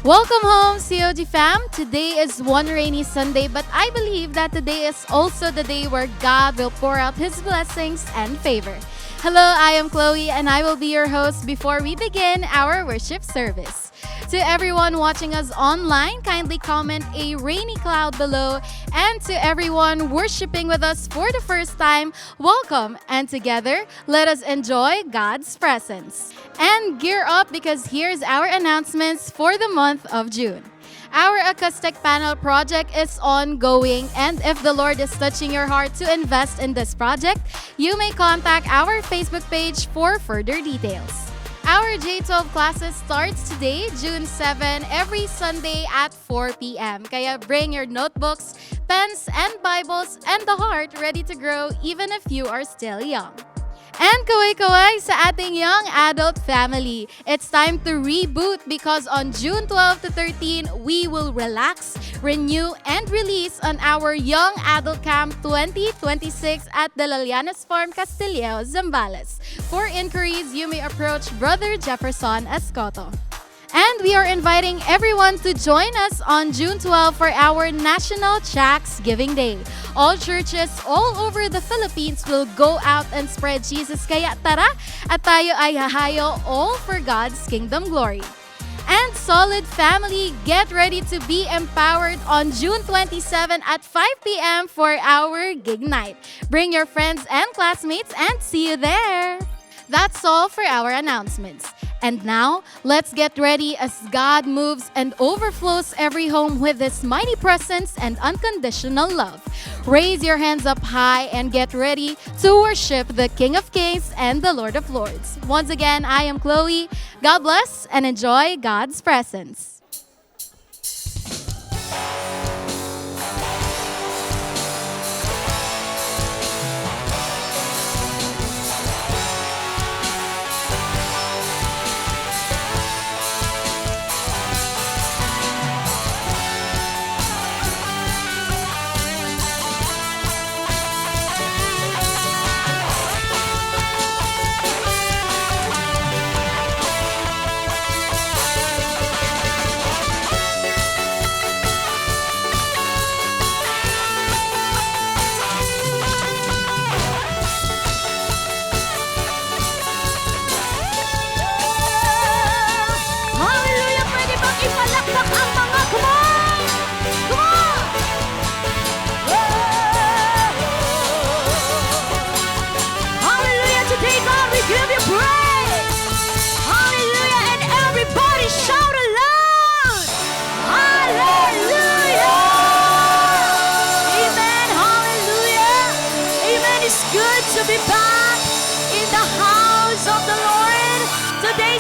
Welcome home, COG fam. Today is one rainy Sunday, but I believe that today is also the day where God will pour out His blessings and favor. Hello, I am Chloe, and I will be your host before we begin our worship service. To everyone watching us online, kindly comment a rainy cloud below. And to everyone worshiping with us for the first time, welcome. And together, let us enjoy God's presence. And gear up because here's our announcements for the month of June. Our acoustic panel project is ongoing, and if the Lord is touching your heart to invest in this project, you may contact our Facebook page for further details. Our J12 classes starts today, June 7, every Sunday at 4 p.m. Kaya bring your notebooks, pens, and Bibles, and the heart ready to grow even if you are still young. And kaway-kaway sa ating young adult family. It's time to reboot because on June 12 to 13, we will relax, renew, and release on our Young Adult Camp 2026 at the Lalianas Farm, Castillejo, Zambales. For inquiries, you may approach Brother Jefferson Escoto. And we are inviting everyone to join us on June 12 for our National Tracts Giving Day. All churches all over the Philippines will go out and spread Jesus. Kaya tara at tayo ay hahayo all for God's kingdom glory. And Solid Family, get ready to be empowered on June 27 at 5 p.m. for our gig night. Bring your friends and classmates and see you there. That's all for our announcements. And now, let's get ready as God moves and overflows every home with His mighty presence and unconditional love. Raise your hands up high and get ready to worship the King of Kings and the Lord of Lords. Once again, I am Chloe. God bless and enjoy God's presence.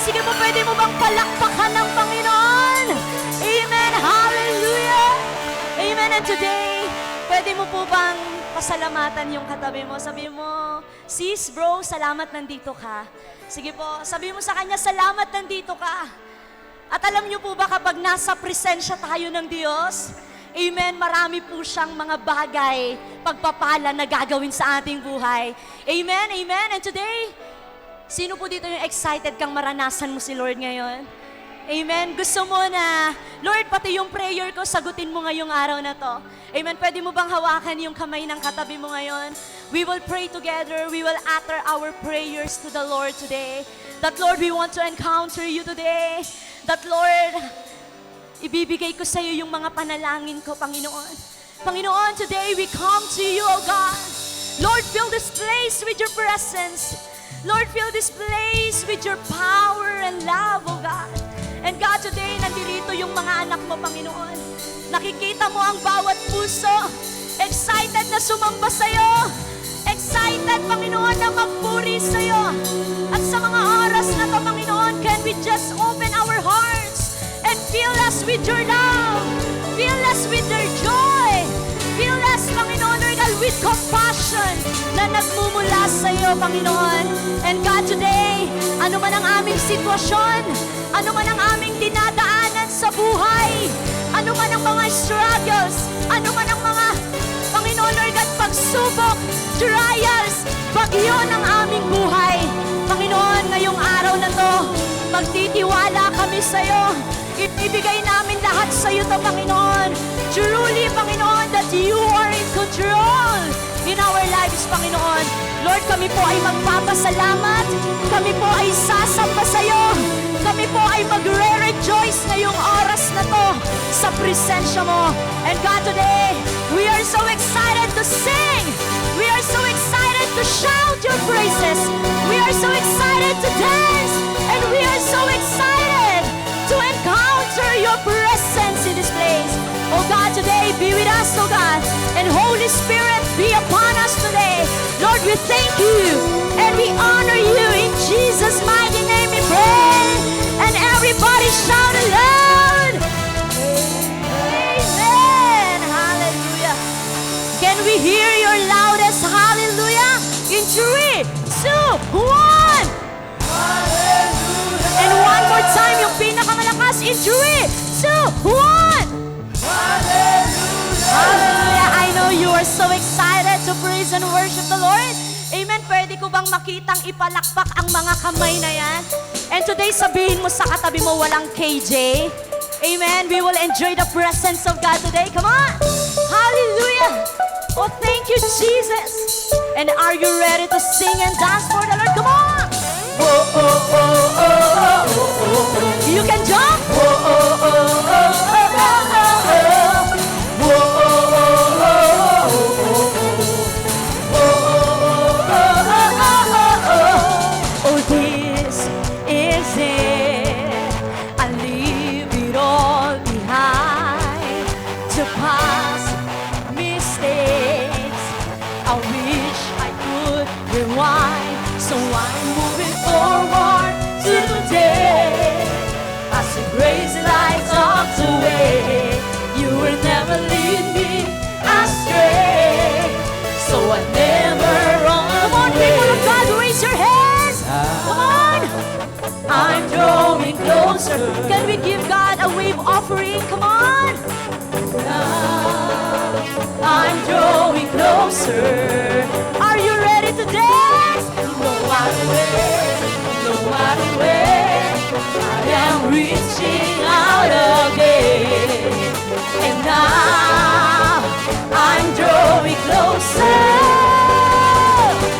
Sige po, pwede mo bang palakpakan ng Panginoon? Amen, hallelujah! Amen, and today, pwede mo po bang pasalamatan yung katabi mo? Sabi mo, sis, bro, salamat nandito ka. Sige po, sabi mo sa kanya, salamat nandito ka. At alam niyo po ba kapag nasa presensya tayo ng Diyos, amen, marami po siyang mga bagay, pagpapala na gagawin sa ating buhay. Amen, amen, and today, sino po dito yung excited kang maranasan mo si Lord ngayon? Amen. Gusto mo na, Lord, pati yung prayer ko, sagutin mo ngayong araw na to. Amen. Pwede mo bang hawakan yung kamay ng katabi mo ngayon? We will pray together. We will utter our prayers to the Lord today. That, Lord, we want to encounter you today. That, Lord, ibibigay ko sa iyo yung mga panalangin ko, Panginoon. Panginoon, today we come to you, O God. Lord, fill this place with your presence. Lord, fill this place with your power and love, oh God. And God, today, nandito yung mga anak mo, Panginoon. Nakikita mo ang bawat puso. Excited na sumamba sa'yo. Excited, Panginoon, na magpuri sa'yo. At sa mga oras na to, Panginoon, can we just open our hearts and fill us with your love. Fill us with your joy. Fill us, Panginoon, Lord God, with compassion na nagmumula sa iyo, Panginoon. And God, today, ano man ang aming sitwasyon, ano man ang aming dinadaanan sa buhay, ano man ang mga struggles, ano man ang mga, Panginoon, Lord God, pagsubok, trials, bagyo ng aming buhay. Panginoon, ngayong araw na to, magtitiwala kami sa iyo. ibibigay namin lahat sa iyo to, Panginoon. Truly, Panginoon, that you are in control in our lives, Panginoon. Lord, kami po ay magpapasalamat. Kami po ay sasamba sa iyo. Kami po ay magre-rejoice ngayong oras na to sa presensya mo. And God, today, we are so excited to sing. We are so excited to shout your praises. We are so excited to dance. And we are so excited to encounter your presence in this place. Oh God, today be with us, oh God. And Holy Spirit, be upon us today. Lord, we thank you and we honor you. In Jesus' mighty name we pray. And everybody shout aloud. Amen. Hallelujah. Can we hear your loudest hallelujah? In 3, 2, 1. And one more time, yung pinakamalakas. In 3, 2, 1. Hallelujah. I know you are so excited to praise and worship the Lord. Amen. Pwede ko bang makitang ipalakpak ang mga kamay na yan? And today, sabihin mo sa katabi mo, walang KJ. Amen. We will enjoy the presence of God today. Come on. Hallelujah. Oh, thank you, Jesus. And are you ready to sing and dance for the Lord? Come on. You can jump. Oh, this is it. I leave it all behind to past mistakes. I wish I could rewind, so I'm moving forward today. As the grace lights up the way, you will never lead me astray. So I never run away. Come on, people of God, raise your hands. Come on. I'm drawing closer. Can we give God a wave offering? Come on. I'm drawing closer. Are you ready to dance? No matter where, no matter where, I am reaching out again. And now I'm drawing closer.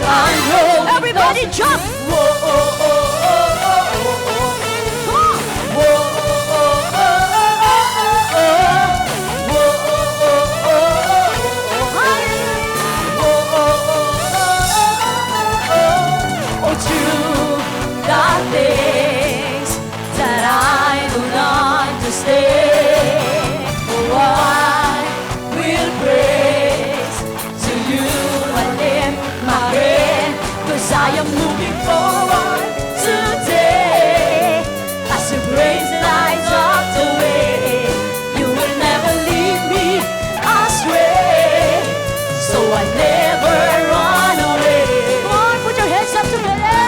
I'm drawing Everybody closer. Jump! Whoa, oh, oh, oh, oh, oh, oh. Come on! Whoa, oh, oh, oh, oh, oh, oh. Whoa, oh, oh, oh, oh, oh. Hallelujah! Whoa, oh, oh, oh, oh, oh, oh. Oh, true, the things that I don't understand. Oh, I will praise to you. I lift my hand, 'cause I am moving forward today. As the grace lights up the way, you will never leave me astray. So I never run away. Come on, put your hands up together.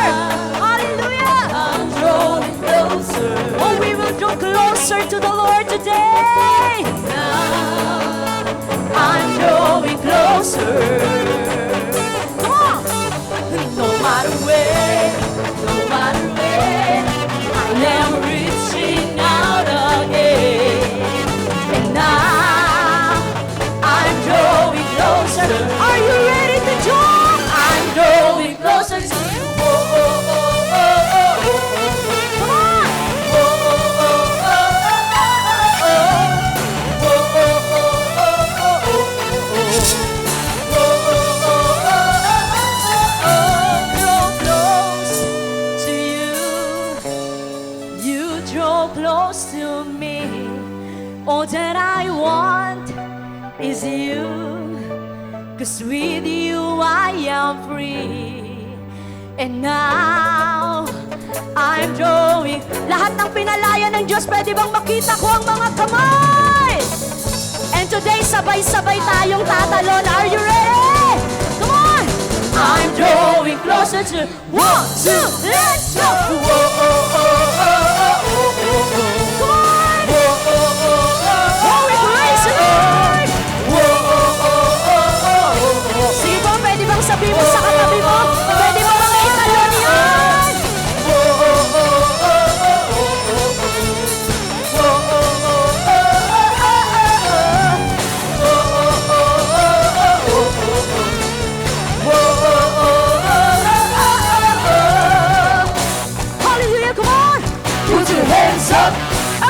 Hallelujah. I'm drawing closer. Oh, we will draw closer to the Lord today. Now I'm drawing closer. Come on. No matter where, no matter where, I am reaching out again. And now I'm drawing closer. Are you ready to jump? I'm drawing closer to you. Oh, oh, oh, oh, oh, oh, oh. Come on. Oh, oh, oh, oh, oh, oh, oh. Oh, oh, oh, oh, oh, oh, oh. Oh, oh, oh, oh, oh, oh. Draw close to you. You draw close to me. All that I want is you. 'Cause with you I am free. And now I'm drawing. Lahat ng pinalaya ng Diyos, pwede bang makita ko ang mga kamay? And today, sabay-sabay tayong tatalon. Are you ready? Come on! I'm drawing closer to 1, 2, let's go! Whoa, oh, oh, oh, oh, oh, oh. Come on! Whoa, oh, oh, oh, oh, oh, we praise the Lord! Whoa, oh, oh, oh, oh, oh. Sige po, pwede bang sabihin mo sa katabi mo? Pwede mo bang italon yan? Whoa, oh, oh, oh, oh, oh, oh. Whoa, oh, oh,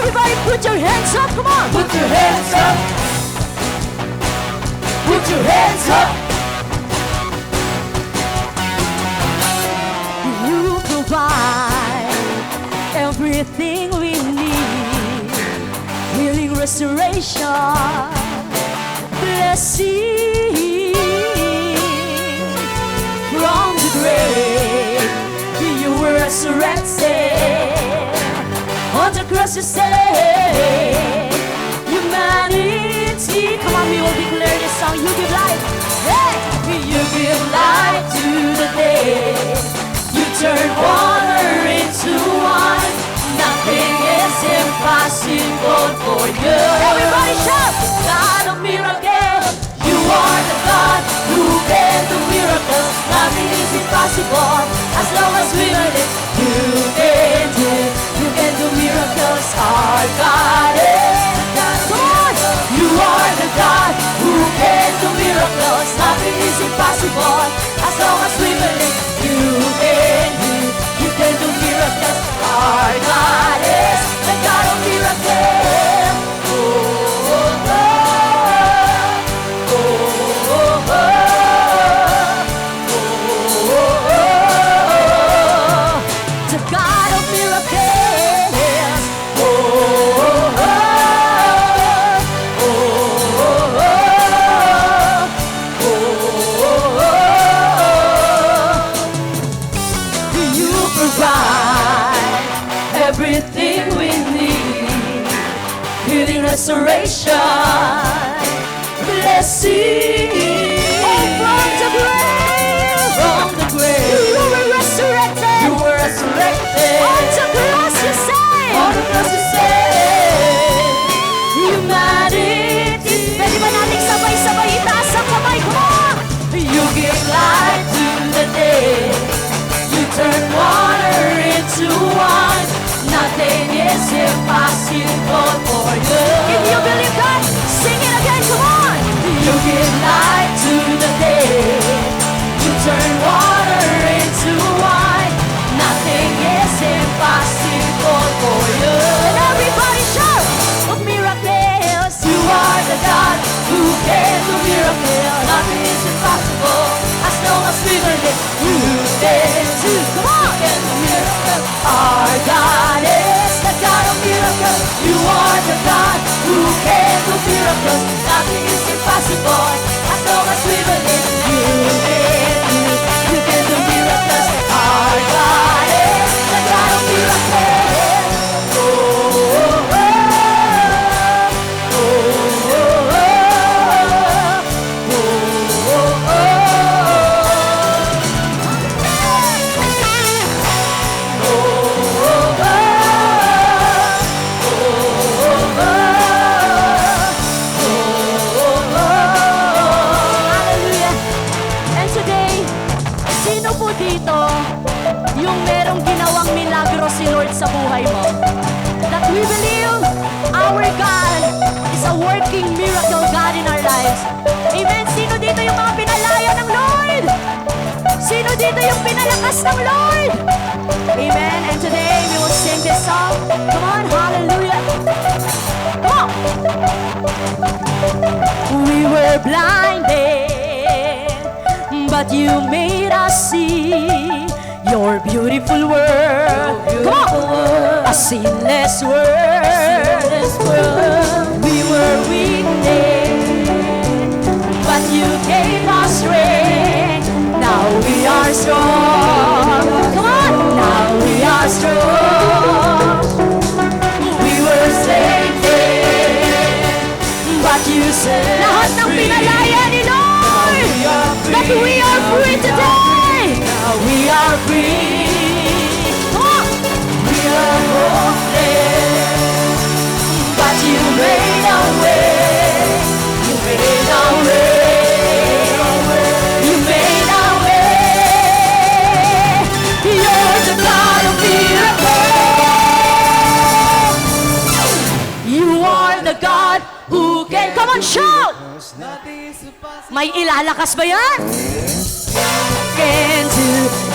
Everybody put your hands up, come on! Put your hands up. Put your hands up. You provide everything we need. Healing, restoration, blessing. From the grave, you were resurrected. On the cross you saved humanity. Come on, we will declare this song. You give life. Hey! You give life to the dead. You turn water into wine. Nothing is impossible for you. Everybody shout! God of miracles, you are the God who can do miracles. Nothing is impossible as long as we believe. You can do miracles. Our God is God. Come on! You are the God who can do miracles. Nothing is impossible as long as we believe. You can do miracles. Our God is the God of miracles. Oh, oh, oh, oh, oh, oh, oh, the God of miracles. Oh, oh, oh, oh, oh, oh. You provide everything we need. Healing, restoration, blessing. From the grave, you were resurrected. You were resurrected. On the cross you saved. On the cross you saved humanity. Pwede ba natin sabay-sabay itaas ang kamay? Come on! You give life to the dead. You turn water into wine. Nothing is impossible for you. If you believe that, sing it again, come on! You give life to the dead. You turn water into wine. Nothing is impossible for you. And everybody shout of miracles. You are the God who can do miracles. Nothing is impossible as long as we believe. You can do. Come on! You can do miracles. Our God is the God of miracles. You are the God who can do miracles. Nothing is impossible as long as we believe. You can do miracles. Our God is the God of miracles. Oh, oh, oh, oh, oh, oh, oh, Hallelujah. And today, sino po dito yung merong ginawang milagro si Lord sa buhay mo? That we believe our God is a working miracle God in our lives. Amen. Sino dito yung mga pinalaya ng Lord? Sino dito yung pinalakas ng Lord? Amen. And today we will sing this song. Come on, hallelujah. Come on. We were blinded, but you made us see your beautiful world. Come on. A sinless world. We were weak then, but you gave us strength. Now we are strong. Come on. Now we are strong. We were slaves then, but you said lahat ng pinalaya ni Lord, that we are free today. Now we are free. Come on. We are hopeless, but you made a way. You made a way. You made a way. You're the God of miracles. You are the God who can. Come on, shout! May ilalakas ba yan?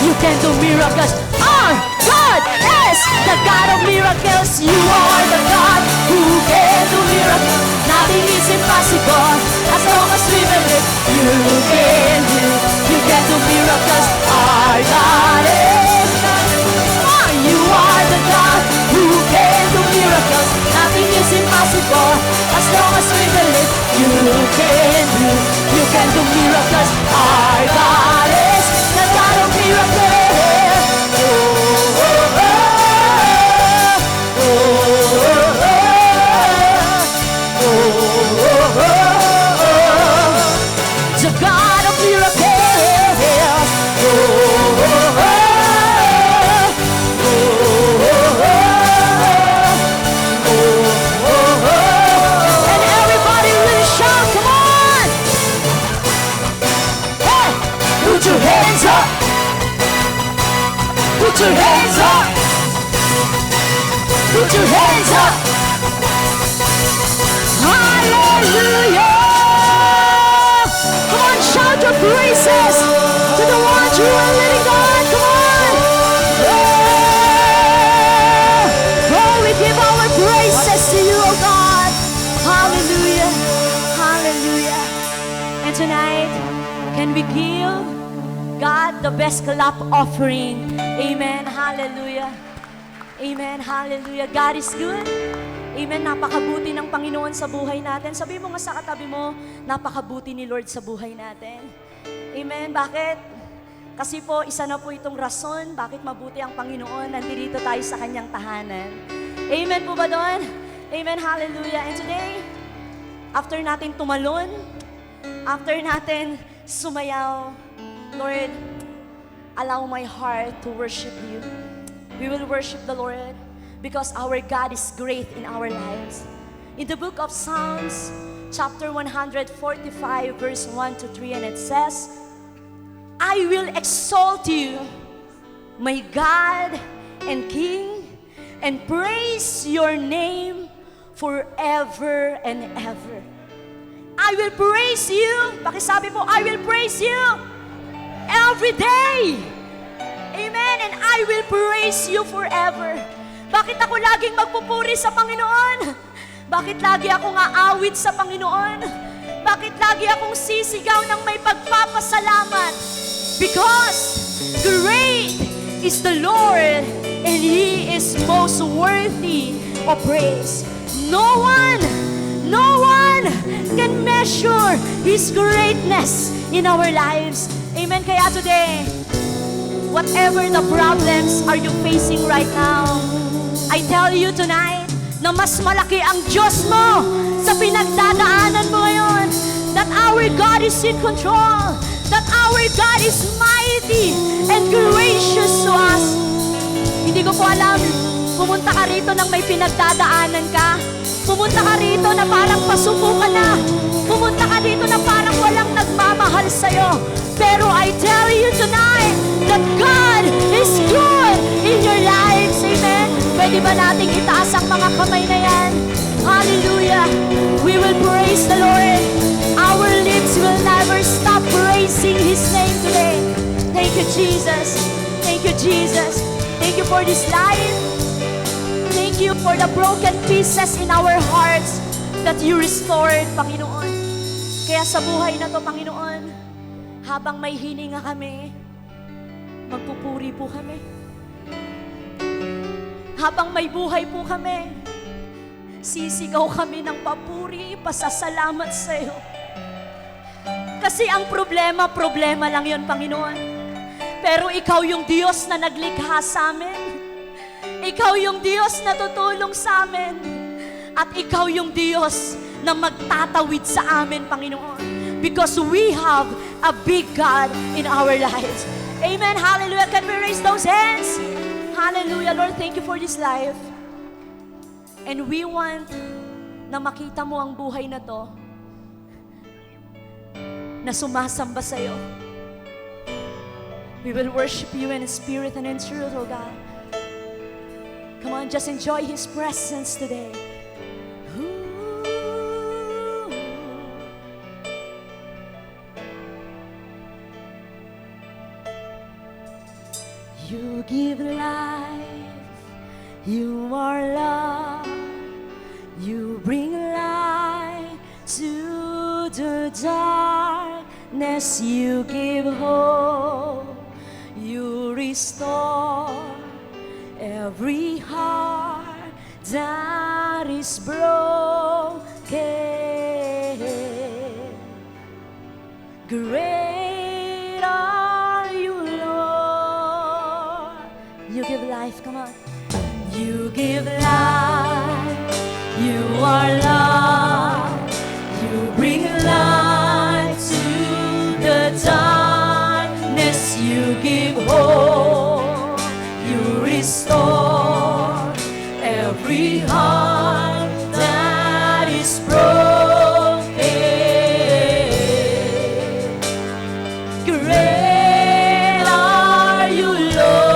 You can do miracles. Our God is praises, the God of miracles. You are the God who can do miracles. Nothing is impossible as long as we believe. You can do miracles. Our God is you are the God who can do miracles. Nothing is impossible as long as we believe. You can do miracles. Our God is the God of miracles. Oh, oh, oh, oh, oh, oh, oh, the God of miracles. Oh, oh, oh. And everybody really shout, come on! Hey! Put your hands up! Put your hands up! Put your hands up! Hallelujah! Come on, shout your praises to the one true and living God! Come on! Oh, we give our praises to you, oh God! Hallelujah! Hallelujah! And tonight, can we give God the best clap offering? Amen. Hallelujah. Amen. Hallelujah. God is good. Amen. Napakabuti ng Panginoon sa buhay natin. Sabi mo nga sa katabi mo, napakabuti ni Lord sa buhay natin. Amen. Bakit? Kasi po, isa na po itong rason bakit mabuti ang Panginoon. Nandito tayo sa kanyang tahanan. Amen po ba doon? Amen. Hallelujah. And today, after natin tumalon, after natin sumayaw, Lord, allow my heart to worship you. We will worship the Lord because our God is great in our lives. In the book of Psalms, chapter 145, verse 1 to 3, and it says, I will exalt you, my God and King, and praise your name forever and ever. I will praise you. Pakisabi po, I will praise you every day. Amen. And I will praise you forever. Bakit ako laging magpupuri sa Panginoon? Bakit lagi akong aawit sa Panginoon? Bakit lagi akong sisigaw ng may pagpapasalamat? Because great is the Lord and He is most worthy of praise. No one can measure His greatness in our lives. Amen. Kaya today, whatever the problems are you facing right now, I tell you tonight na mas malaki ang Diyos mo sa pinagdadaanan mo ngayon. That our God is in control. That our God is mighty and gracious to us. Hindi ko po alam, pumunta ka rito nang may pinagdadaanan ka. Pumunta ka rito na parang pasuko ka na. Pumunta ka dito na parang walang nagmamahal sa'yo. Pero I tell you tonight that God is good in your lives. Amen? Pwede ba nating itaas ang mga kamay na yan? Hallelujah! We will praise the Lord. Our lips will never stop praising His name today. Thank you, Jesus. Thank you, Jesus. Thank you for this life. Thank you for the broken pieces in our hearts that you restored, Panginoon. Kaya sa buhay na to, Panginoon, habang may hininga kami, magpupuri po kami. Habang may buhay po kami, sisigaw kami ng papuri, pasasalamat sa iyo. Kasi ang problema lang yon, Panginoon. Pero ikaw yung Diyos na naglikha sa amin. Ikaw yung Diyos na tutulong sa amin. At ikaw yung Diyos na magtatawid sa amin, Panginoon. Because we have a big God in our lives. Amen. Hallelujah. Can we raise those hands? Hallelujah. Lord, thank you for this life. And we want na makita mo ang buhay na to na sumasamba sa'yo. We will worship you in spirit and in truth, oh God. Come on, just enjoy His presence today. Ooh. You give life You are love. You bring light to the darkness. You give hope. You restore every heart that is broken. Great are you, Lord. You give life, come on. You give life. You are love. You bring light to the darkness. You give hope. You restore every heart that is broken. Great are you, Lord.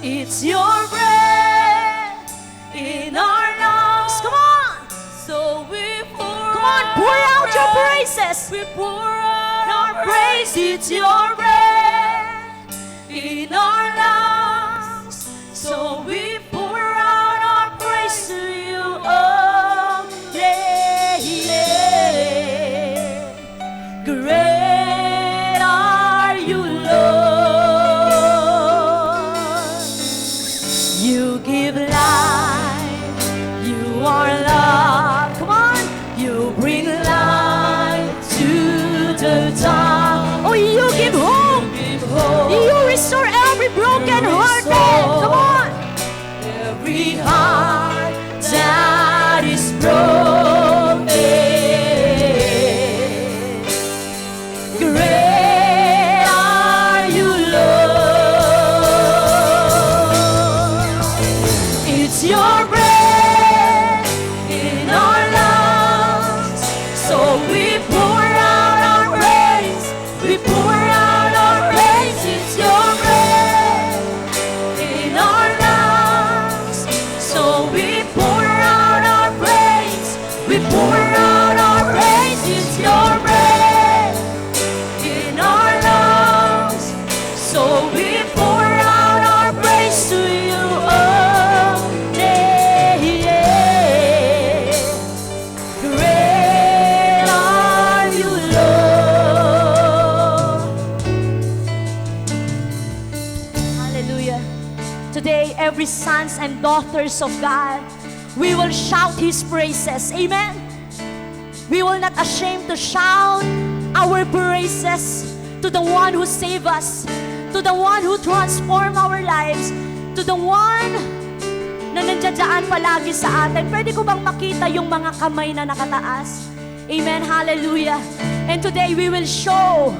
It's your breath in our lungs. Come on. So we pour. Come on, pour out your praises. We pour out our praise. It's your breath in our lungs. So we pour out our praise to you. Oh, yeah, yeah. Great are you, Lord. You give life. You are love. Come on. You bring light to the dark. Oh, you give hope. You restore every broken heart. Come on. Every heart that is broken. Great are you, Lord. It's your breath in our lungs. So we pour out our praise. We pour out our praise. It's your breath in our lungs. So we pour out our praise. We pour out our praise. It's your breath in our lungs. So we pour out our praise to you. Oh, yeah, yeah. Great are you, Lord. Hallelujah. Today, every sons and daughters of God, we will shout His praises. Amen. We will not ashamed to shout our praises to the one who saved us, to the one who transformed our lives, to the one na nandiyan palagi sa atin. Pwede ko bang makita yung mga kamay na nakataas? Amen. Hallelujah. And today we will show,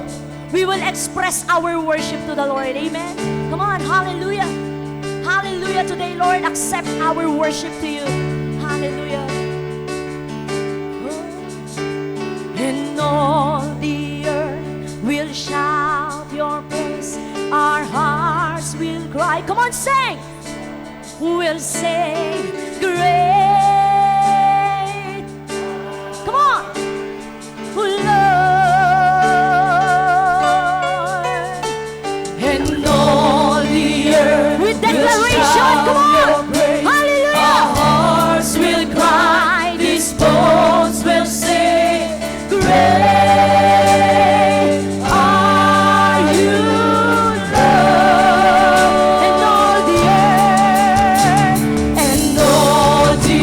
we will express our worship to the Lord. Amen. Come on. Hallelujah. Hallelujah. Today, Lord, accept our worship to you. Hallelujah. And all the earth will shout your praise. Our hearts will cry. Come on, sing. We'll say, great. Come on. Lord. And all the earth with declaration. Come on. Hallelujah. Our hearts will cry. These bones will sing. Great are you, Lord. And all the earth, and all the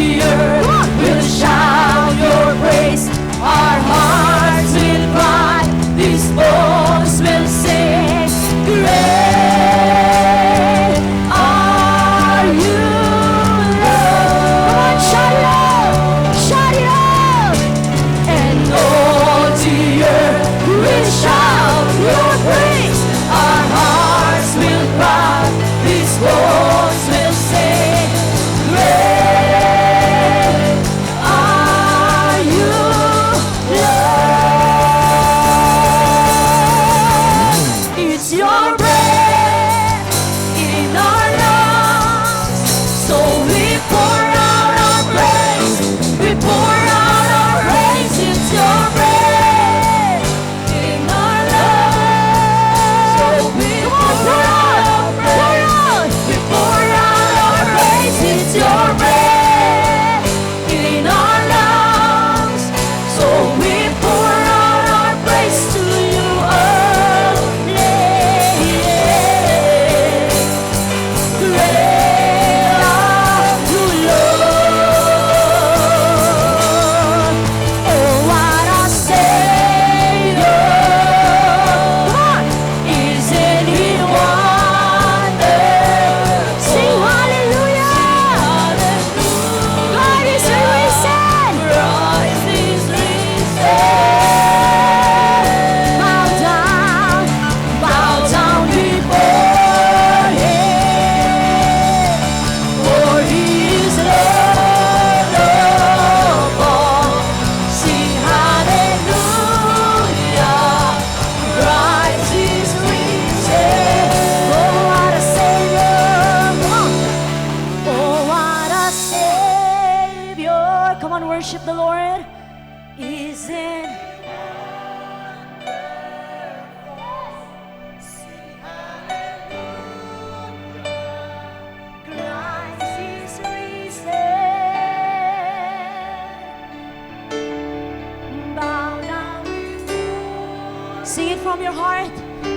from your heart.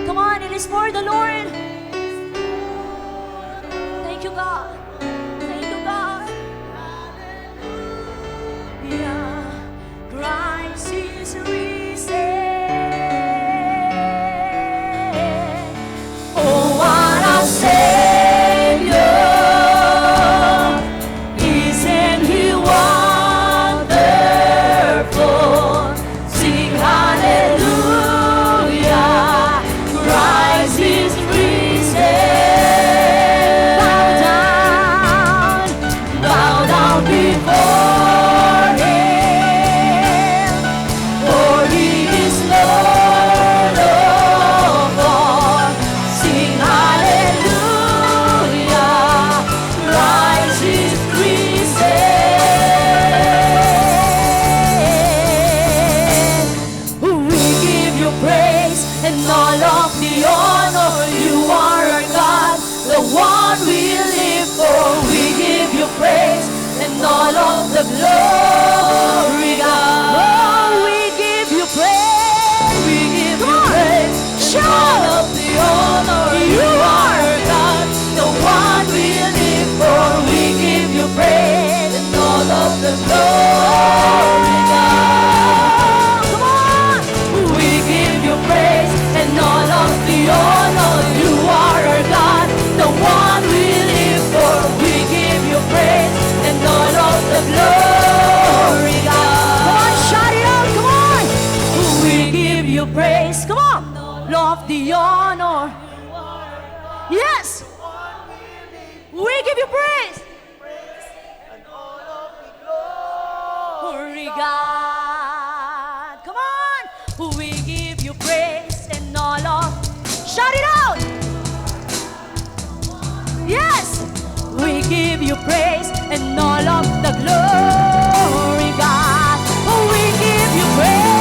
Come on, it is for the Lord. Thank you, God. Thank you, God. Yeah, Christ is risen. Oh, what a Savior! Isn't He wonderful? Sing hallelujah! Christ is risen. Bow down before Him, for He is Lord of all. Sing hallelujah! Christ is risen. We give you praise and all of the honor. You are our God, the one we live for. We give you praise and all of the glory, God. Oh, we give you praise. We give you praise and all of the honor. You are our God, the one we live for. We give you praise and all of the glory, God. Come on! We give you praise and all of the honor. You are our God, the one we live for. We give you praise and all of the glory, God. Come on, shout it out, come on! We give you praise, come on! Love the honor. Yes! We give you praise! Glory, God. Come on! We give you praise and all of. Shout it out! Yes! We give you praise and all of the glory, God. We give you praise.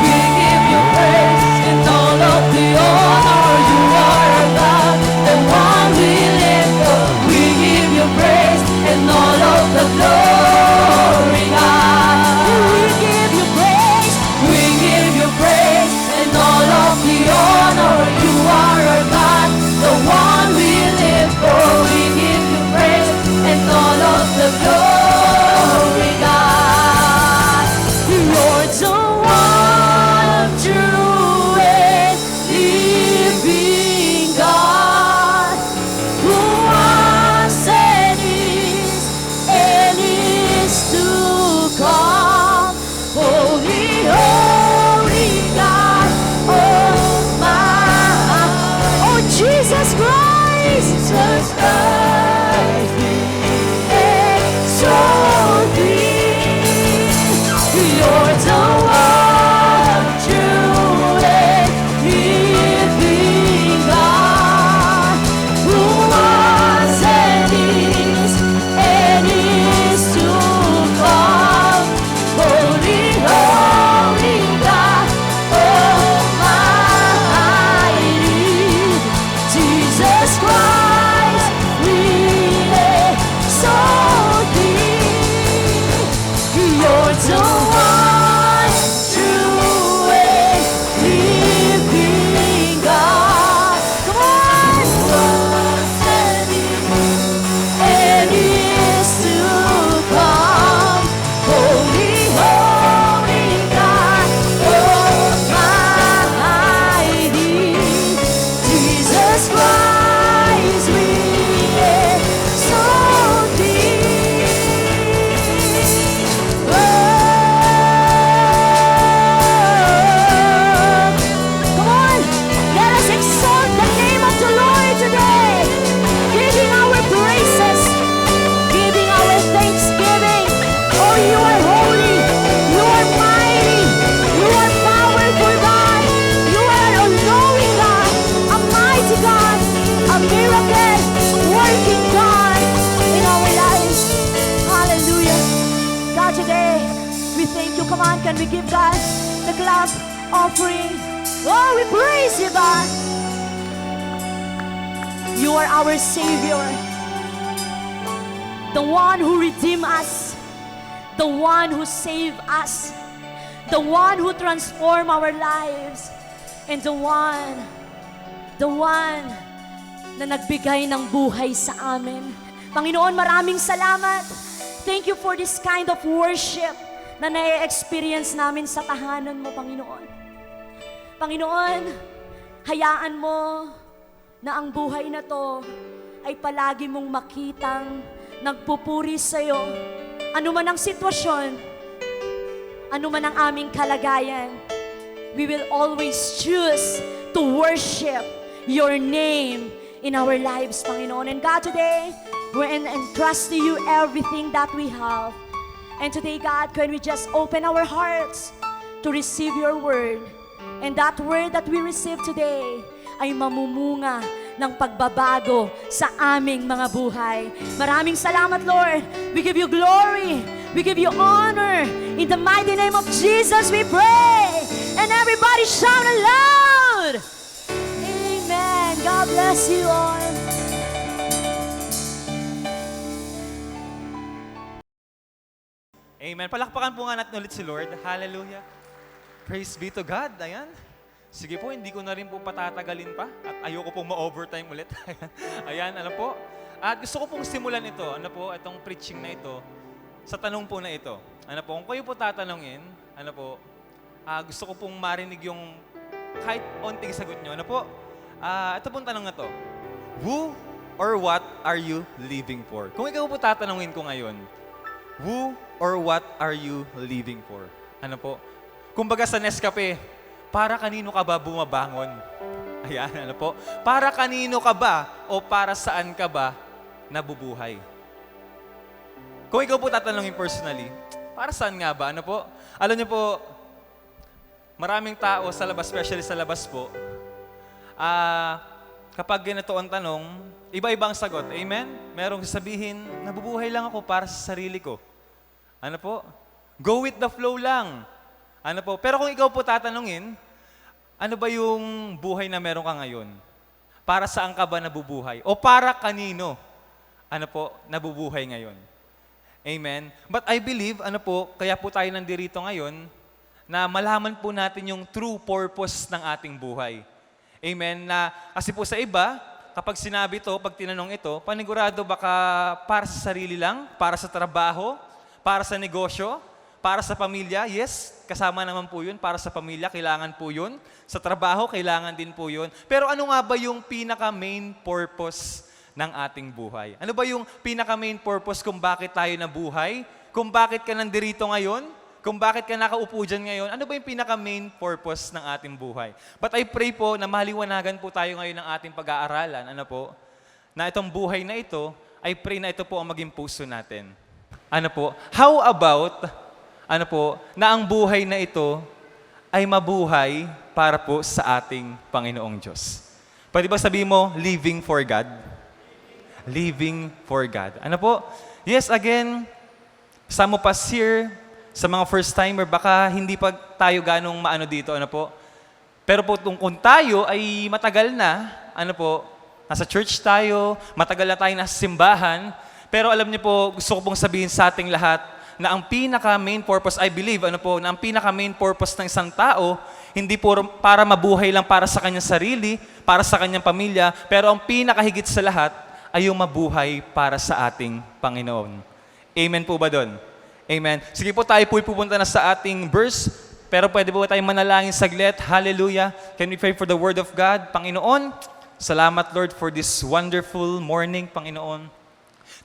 We give you praise and all of the honor. You are our God, the one we live for. We give you praise and all of the glory, God. We give you praise. We give you praise and all of the honor. You are our God, the one we live for. We give you praise and all of the glory, God. Lord, the one true and living God, who was and is to come. Holy, holy God, oh my, oh Jesus Christ, Jesus Christ, we exalt thee. You're the one true and living God, who was and is to come. Holy, holy God, Almighty, Jesus Christ, we exalt thee. You're the one true and living God. Come on! And is to come. Holy, holy God, Almighty, Jesus Christ, we exalt thee. Come on, let us exalt the name of the Lord today, giving our praises, giving our thanksgiving. Oh, you are holy, you are mighty, you are powerful God, you are an all-knowing God, a mighty God, a miracle working God in our lives. Hallelujah. God, today we thank you. Come on, can we give God the clap offering? Oh, we praise you, God. You are our Savior, the one who redeemed us, the one who saved us, the one who transformed our lives. and the one na nagbigay ng buhay sa amin. Panginoon, maraming salamat. Thank you for this kind of worship na na-experience namin sa tahanan mo, Panginoon. Panginoon, hayaan mo na ang buhay na to ay palagi mong makitang nagpupuri sa'yo. Ano man ang sitwasyon, ano man ang aming kalagayan, we will always choose to worship your name in our lives, Panginoon. And God, today, we entrust to you everything that we have. And today, God, can we just open our hearts to receive your word? And that word that we receive today ay mamumunga ng pagbabago sa aming mga buhay. Maraming salamat, Lord. We give you glory. We give you honor. In the mighty name of Jesus, we pray. And everybody shout aloud. Amen. God bless you all. Amen. Palakpakan po nga natin ulit si Lord. Hallelujah. Praise be to God. Ayan. Sige po, hindi ko na rin po patatagalin pa at ayoko pong ma-overtime ulit. Ayan, ano po. At gusto ko pong simulan ito, ano po, itong preaching na ito, sa tanong po na ito. Ano po, kung kayo po tatanungin, ano po, gusto ko pong marinig yung kahit onting sagot nyo. Ano po, ito pong tanong na to. Who or what are you living for? Kung ikaw po tatanungin ko ngayon, who or what are you living for? Ano po? Kumbaga sa Nescafe, para kanino ka ba bumabangon? Ayan, ano po? Para kanino ka ba o para saan ka ba nabubuhay? Kung ikaw po tatanungin personally, para saan nga ba? Ano po? Alam niyo po, maraming tao sa labas, especially sa labas po, kapag ganito ang tanong, iba-ibang sagot. Amen? Merong sasabihin, nabubuhay lang ako para sa sarili ko. Ano po? Go with the flow lang. Ano po? Pero kung ikaw po tatanungin, ano ba yung buhay na meron ka ngayon? Para saan ka ba nabubuhay? O para kanino? Ano po, nabubuhay ngayon? Amen? But I believe, ano po, kaya po tayo nandirito ngayon, na malaman po natin yung true purpose ng ating buhay. Amen? Na, kasi po sa iba, kapag sinabi ito, pag tinanong ito, panigurado baka para sa sarili lang, para sa trabaho, para sa negosyo, para sa pamilya, yes, kasama naman po yun. Para sa pamilya, kailangan po yun. Sa trabaho, kailangan din po yun. Pero ano nga ba yung pinaka-main purpose ng ating buhay? Ano ba yung pinaka-main purpose kung bakit tayo nabuhay? Kung bakit ka nandirito ngayon? Kung bakit ka nakaupo dyan ngayon? Ano ba yung pinaka-main purpose ng ating buhay? But I pray po na maliwanagan po tayo ngayon ng ating pag-aaralan. Ano po? Na itong buhay na ito, I pray na ito po ang maging puso natin. Ano po? How about ano po, na ang buhay na ito ay mabuhay para po sa ating Panginoong Diyos. Pwede ba sabihin mo, living for God? Living for God. Ano po? Yes, again, some of us here, sa mga first timer, baka hindi pa tayo ganong maano dito, ano po? Pero po kung tayo ay matagal na, ano po, nasa church tayo, matagal na tayo nasa simbahan, pero alam niyo po, gusto ko pong sabihin sa ating lahat, na ang pinaka-main purpose, I believe, ano po, na ang pinaka-main purpose ng isang tao, hindi po para mabuhay lang para sa kanyang sarili, para sa kanyang pamilya, pero ang pinakahigit sa lahat ay yung mabuhay para sa ating Panginoon. Amen po ba doon? Amen. Sige po, tayo po pupunta na sa ating verse, pero pwede po tayo manalangin saglit. Hallelujah. Can we pray for the Word of God? Panginoon, salamat Lord for this wonderful morning, Panginoon.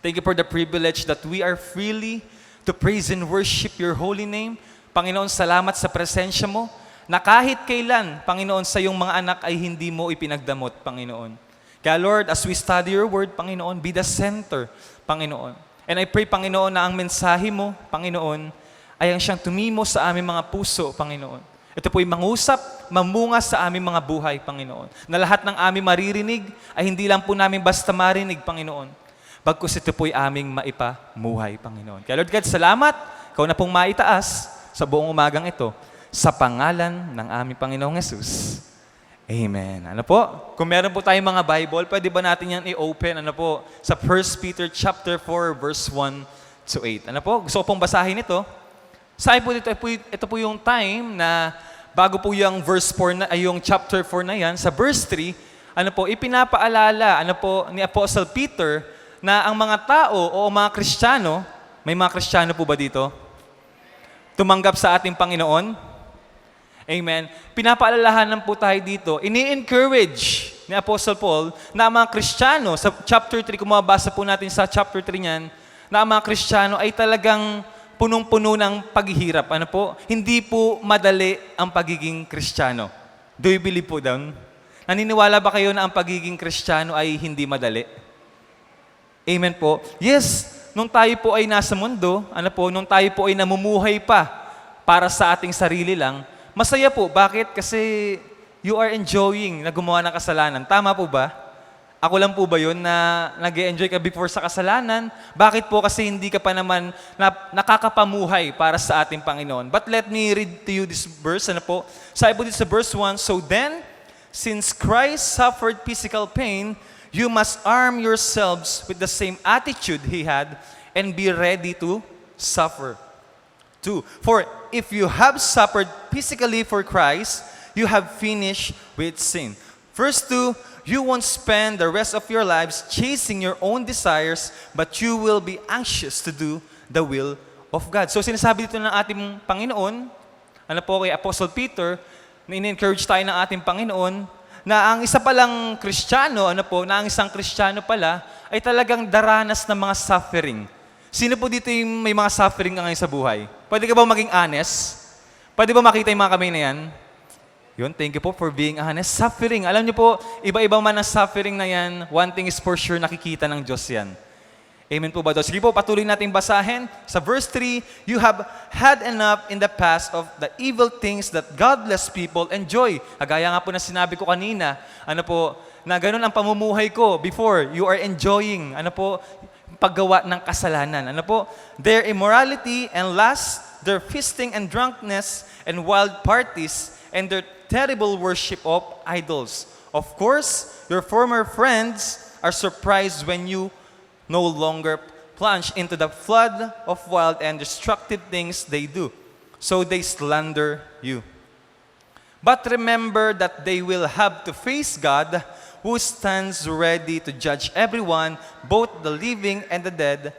Thank you for the privilege that we are freely to praise and worship your holy name. Panginoon, salamat sa presensya mo na kahit kailan, Panginoon, sa iyong mga anak ay hindi mo ipinagdamot, Panginoon. Kaya Lord, as we study your word, Panginoon, be the center, Panginoon. And I pray, Panginoon, na ang mensahe mo, Panginoon, ay ang siyang tumimo sa aming mga puso, Panginoon. Ito po'y mangusap, mamunga sa aming mga buhay, Panginoon. Na lahat ng aming maririnig ay hindi lang po namin basta marinig, Panginoon. Bagkus ito po'y aming maipamuhay, Panginoon. Kaya Lord God, salamat. Ikaw na pong maitaas sa buong umagang ito sa pangalan ng aming Panginoong Yesus. Amen. Ano po? Kung meron po tayong mga Bible, pwede ba natin yan i-open, ano po, sa 1 Peter chapter 4, verse 1 to 8. Ano po? Gusto ko pong basahin ito. Sabi po dito, ito po yung time na bago po yung verse 4 na, ay yung chapter 4 na yan, sa verse 3, ipinapaalala, ni Apostle Peter, na ang mga tao o mga Kristiyano, may mga Kristiyano po ba dito? Tumanggap sa ating Panginoon? Amen. Pinapaalalahanan po tayo dito, ini-encourage ni Apostle Paul na ang mga Kristiyano, sa chapter 3, kung mabasa po natin sa chapter 3 niyan, na ang mga Kristiyano ay talagang punong-puno ng paghihirap. Hindi po madali ang pagiging Kristiyano. Do you believe po doon? Naniniwala ba kayo na ang pagiging Kristiyano ay hindi madali? Amen po. Yes, nung tayo po ay nasa mundo, nung tayo po ay namumuhay pa para sa ating sarili lang, masaya po. Bakit? Kasi you are enjoying na gumawa ng kasalanan. Tama po ba? Ako lang po ba yun na nag-enjoy ka before sa kasalanan? Bakit po? Kasi hindi ka pa naman nakakapamuhay para sa ating Panginoon. But let me read to you this verse. Sabi po dito sa verse 1, "So then, since Christ suffered physical pain, you must arm yourselves with the same attitude He had and be ready to suffer. 2. For if you have suffered physically for Christ, you have finished with sin." Verse 2, "You won't spend the rest of your lives chasing your own desires, but you will be anxious to do the will of God." So sinasabi dito ng ating Panginoon, kay Apostle Peter, na in-encourage tayo ng ating Panginoon, na ang isa palang Kristiyano, na ang isang Kristiyano pala, ay talagang daranas ng mga suffering. Sino po dito yung may mga suffering ka ngayon sa buhay? Pwede ka ba maging honest? Pwede ba makita yung mga kamay na yan? Yun, thank you po for being honest. Suffering. Alam niyo po, iba-iba man ang suffering na yan, one thing is for sure, nakikita ng Diyos yan. Amen po ba? Sige po, patuloy natin basahin. Sa verse 3, "You have had enough in the past of the evil things that godless people enjoy." Agaya nga po na sinabi ko kanina, na ganun ang pamumuhay ko before. You are enjoying, paggawa ng kasalanan. Their immorality and lust, their feasting and drunkenness and wild parties, and their terrible worship of idols. Of course, your former friends are surprised when you no longer plunge into the flood of wild and destructive things they do. So they slander you. But remember that they will have to face God, who stands ready to judge everyone, both the living and the dead.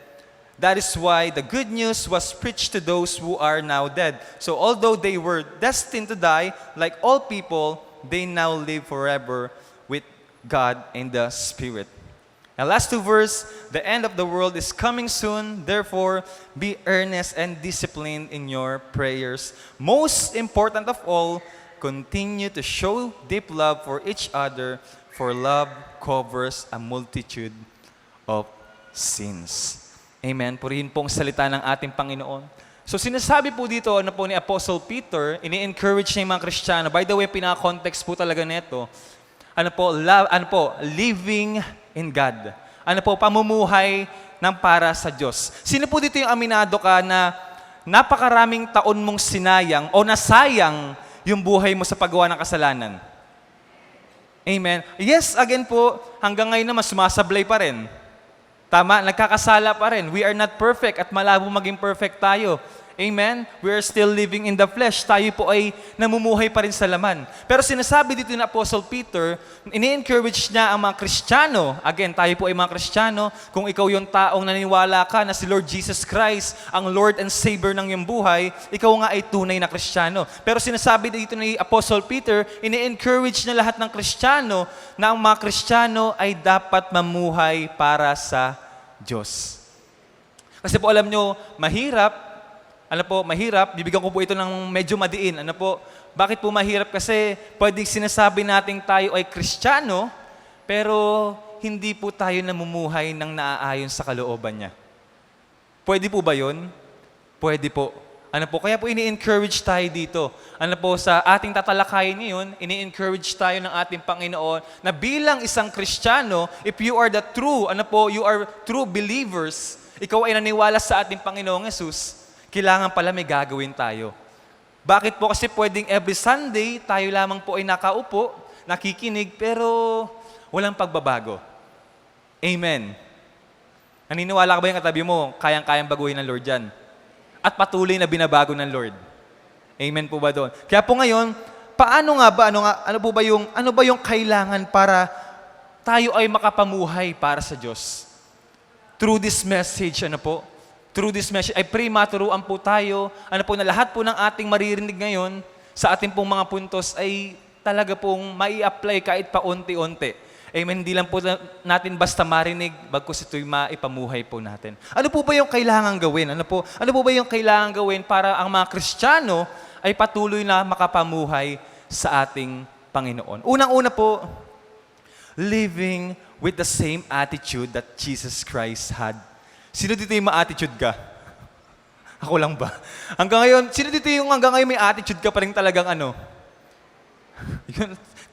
That is why the good news was preached to those who are now dead. So although they were destined to die, like all people, they now live forever with God in the Spirit. And last two verse, "The end of the world is coming soon, therefore be earnest and disciplined in your prayers. Most important of all, continue to show deep love for each other, for love covers a multitude of sins." Amen. Purihin pong salita ng ating Panginoon. So sinasabi po dito ni Apostle Peter, ini-encourage niya yung mga Kristiyano. By the way, pinaka-context po talaga nito. Living in God. Pamumuhay ng para sa Diyos. Sino po dito yung aminado ka na napakaraming taon mong sinayang o nasayang yung buhay mo sa paggawa ng kasalanan? Amen. Yes, again po, hanggang ngayon naman sumasablay pa rin. Tama, nagkakasala pa rin. We are not perfect at malabo maging perfect tayo. Amen? We are still living in the flesh. Tayo po ay namumuhay pa rin sa laman. Pero sinasabi dito ni Apostle Peter, ini-encourage niya ang mga Kristiyano. Again, tayo po ay mga Kristiyano. Kung ikaw yung taong naniniwala ka na si Lord Jesus Christ, ang Lord and Savior ng iyong buhay, ikaw nga ay tunay na Kristiyano. Pero sinasabi dito ni Apostle Peter, ini-encourage na lahat ng Kristiyano na ang mga Kristiyano ay dapat mamuhay para sa Diyos. Kasi po alam nyo, mahirap, bibigyan ko po ito ng medyo madiin. Bakit po mahirap? Kasi pwedeng sinasabi natin tayo ay Kristiyano, pero hindi po tayo namumuhay ng naaayon sa kalooban niya. Pwede po ba yun? Pwede po. Kaya po ini-encourage tayo dito. Sa ating tatalakayin ngayon, ini-encourage tayo ng ating Panginoon na bilang isang Kristiyano, if you are the true, you are true believers, ikaw ay naniwala sa ating Panginoong Yesus, kailangan pala may gagawin tayo. Bakit po? Kasi pwedeng every Sunday, tayo lamang po ay nakaupo, nakikinig, pero walang pagbabago. Amen. Naniniwala ka ba yung katabi mo, kayang-kayang baguhin ng Lord yan? At patuloy na binabago ng Lord. Amen po ba doon? Kaya po ngayon, ano ba yung kailangan para tayo ay makapamuhay para sa Diyos? Through this message, Through this message, I pray maturuan po tayo, na lahat po ng ating maririnig ngayon sa ating pong mga puntos ay talaga pong mai-apply kahit paunti-unti. Amen. Hindi lang po natin basta marinig, bagkus ito'y maipamuhay po natin. Ano po ba yung kailangan gawin? Ano po ba yung kailangan gawin para ang mga Kristiyano ay patuloy na makapamuhay sa ating Panginoon? Unang-una po, living with the same attitude that Jesus Christ had. Sino dito yung ma-attitude ka? Ako lang ba? Hanggang ngayon, sino dito yung hanggang ngayon may attitude ka pa rin talagang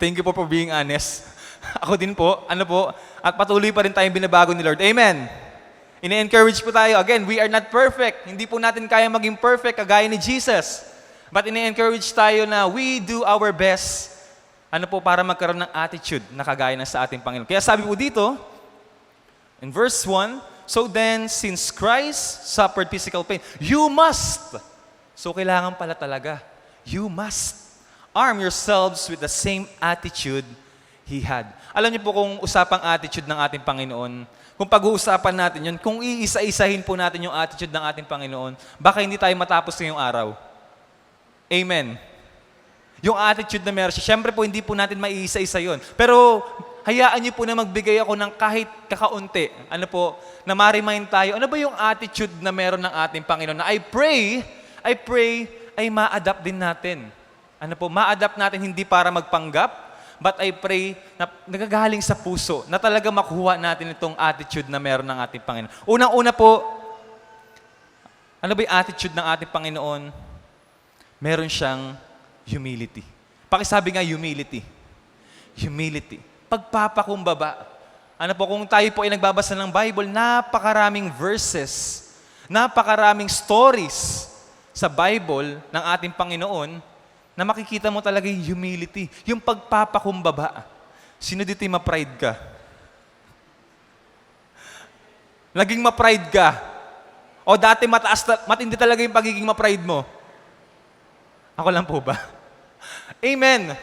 Thank you po for being honest. Ako din po, at patuloy pa rin tayong binabago ni Lord. Amen. Ini-encourage po tayo. Again, we are not perfect. Hindi po natin kaya maging perfect kagaya ni Jesus. But ini-encourage tayo na we do our best para magkaroon ng attitude na kagaya na sa ating Panginoon. Kaya sabi po dito, in verse 1, so then, since Christ suffered physical pain, you must. So kailangan pala talaga, you must arm yourselves with the same attitude He had. Alam niyo po kung usapang attitude ng ating Panginoon, kung pag-uusapan natin yun, kung iisa-isahin po natin yung attitude ng ating Panginoon, baka hindi tayo matapos ngayong araw. Amen. Yung attitude na meron siya, syempre po hindi po natin maiisa-isa yun. Pero hayaan niyo po na magbigay ako ng kahit kakaunti. Na ma-remind tayo, ano ba yung attitude na meron ng ating Panginoon? Na I pray ay ma-adapt din natin. Ma-adapt natin hindi para magpanggap, but I pray na nagagaling sa puso, na talaga makuha natin itong attitude na meron ng ating Panginoon. Unang-una po, ano ba yung attitude ng ating Panginoon? Meron siyang humility. Pakisabi nga, humility. Humility. Pagpapakumbaba. Kung tayo po ay nagbabasa ng Bible, napakaraming verses, napakaraming stories sa Bible ng ating Panginoon na makikita mo talaga yung humility, yung pagpapakumbaba. Sino dito yung ma-pride ka? Naging ma-pride ka? O dati matindi talaga yung pagiging ma-pride mo? Ako lang po ba? Amen.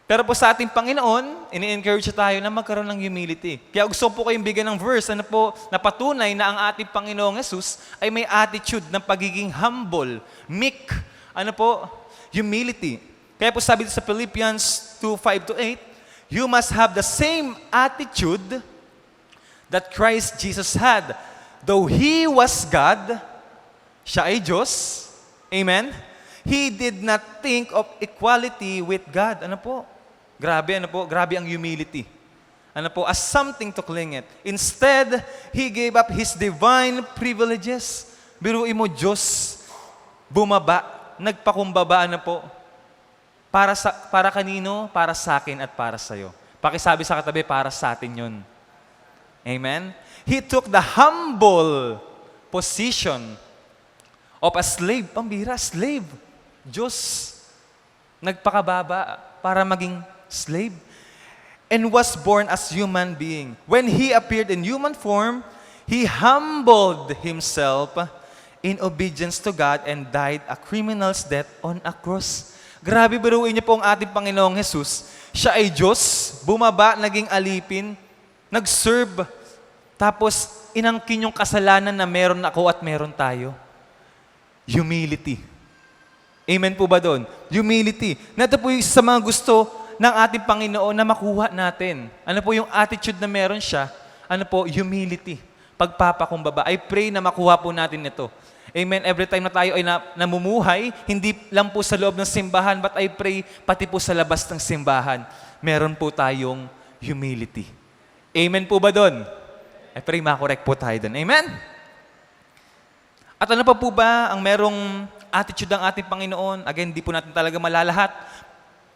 Pero po sa ating Panginoon, ini-encourage tayo na magkaroon ng humility. Kaya gusto po kayong bigyan ng verse na patunay na ang ating Panginoong Jesus ay may attitude ng pagiging humble, meek, humility. Kaya po sabi sa Philippians 2:5-8, you must have the same attitude that Christ Jesus had. Though He was God, siya ay Diyos, amen? He did not think of equality with God. Grabe ang humility. As something to cling it. Instead, He gave up His divine privileges. Biruin mo, Diyos, bumaba, nagpakumbaba para kanino? Para sa akin at para sa'yo. Pakisabi sa katabi, para sa atin yun. Amen? He took the humble position of a slave. Pambira, slave. Diyos, nagpakababa para maging slave. And was born as human being. When He appeared in human form, He humbled Himself in obedience to God and died a criminal's death on a cross. Grabe, biruin niyo po ang ating Panginoong Jesus. Siya ay Diyos, bumaba, naging alipin, nag-serve, tapos inangkin yung kasalanan na meron ako at meron tayo. Humility. Amen po ba doon? Humility. Nato po yung sa mga gusto ng ating Panginoon na makuha natin. Yung attitude na meron siya? Humility. Pagpapakumbaba. I pray na makuha po natin ito. Amen. Every time na tayo ay namumuhay, hindi lang po sa loob ng simbahan, but I pray pati po sa labas ng simbahan, meron po tayong humility. Amen po ba doon? I pray makorek po tayo doon. Amen? At ano pa po ba ang merong attitude ng ating Panginoon? Again, hindi po natin talaga malalahat.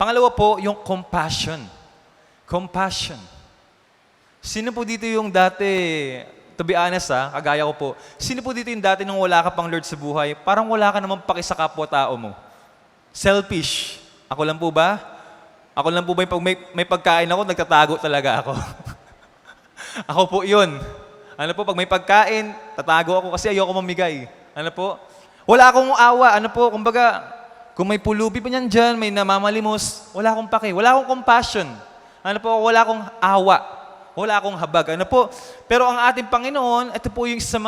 Pangalawa po, yung compassion. Compassion. Sino po dito yung dati, to be honest kagaya ko po, sino po dito yung dati nung wala ka pang Lord sa buhay, parang wala ka namang paki sa kapwa-tao mo? Selfish. Ako lang po ba? Ako lang po ba yung pag may pagkain ako, nagtatago talaga ako? Ako po yun. Pag may pagkain, tatago ako kasi ayoko mamigay. Wala akong awa. Ano po, kumbaga, kung may pulubi pa niyan dyan, may namamalimos, wala akong pake. Wala akong compassion. Ano po, wala akong awa. Wala akong habag. Ano po? Pero ang ating Panginoon, ito po yung sa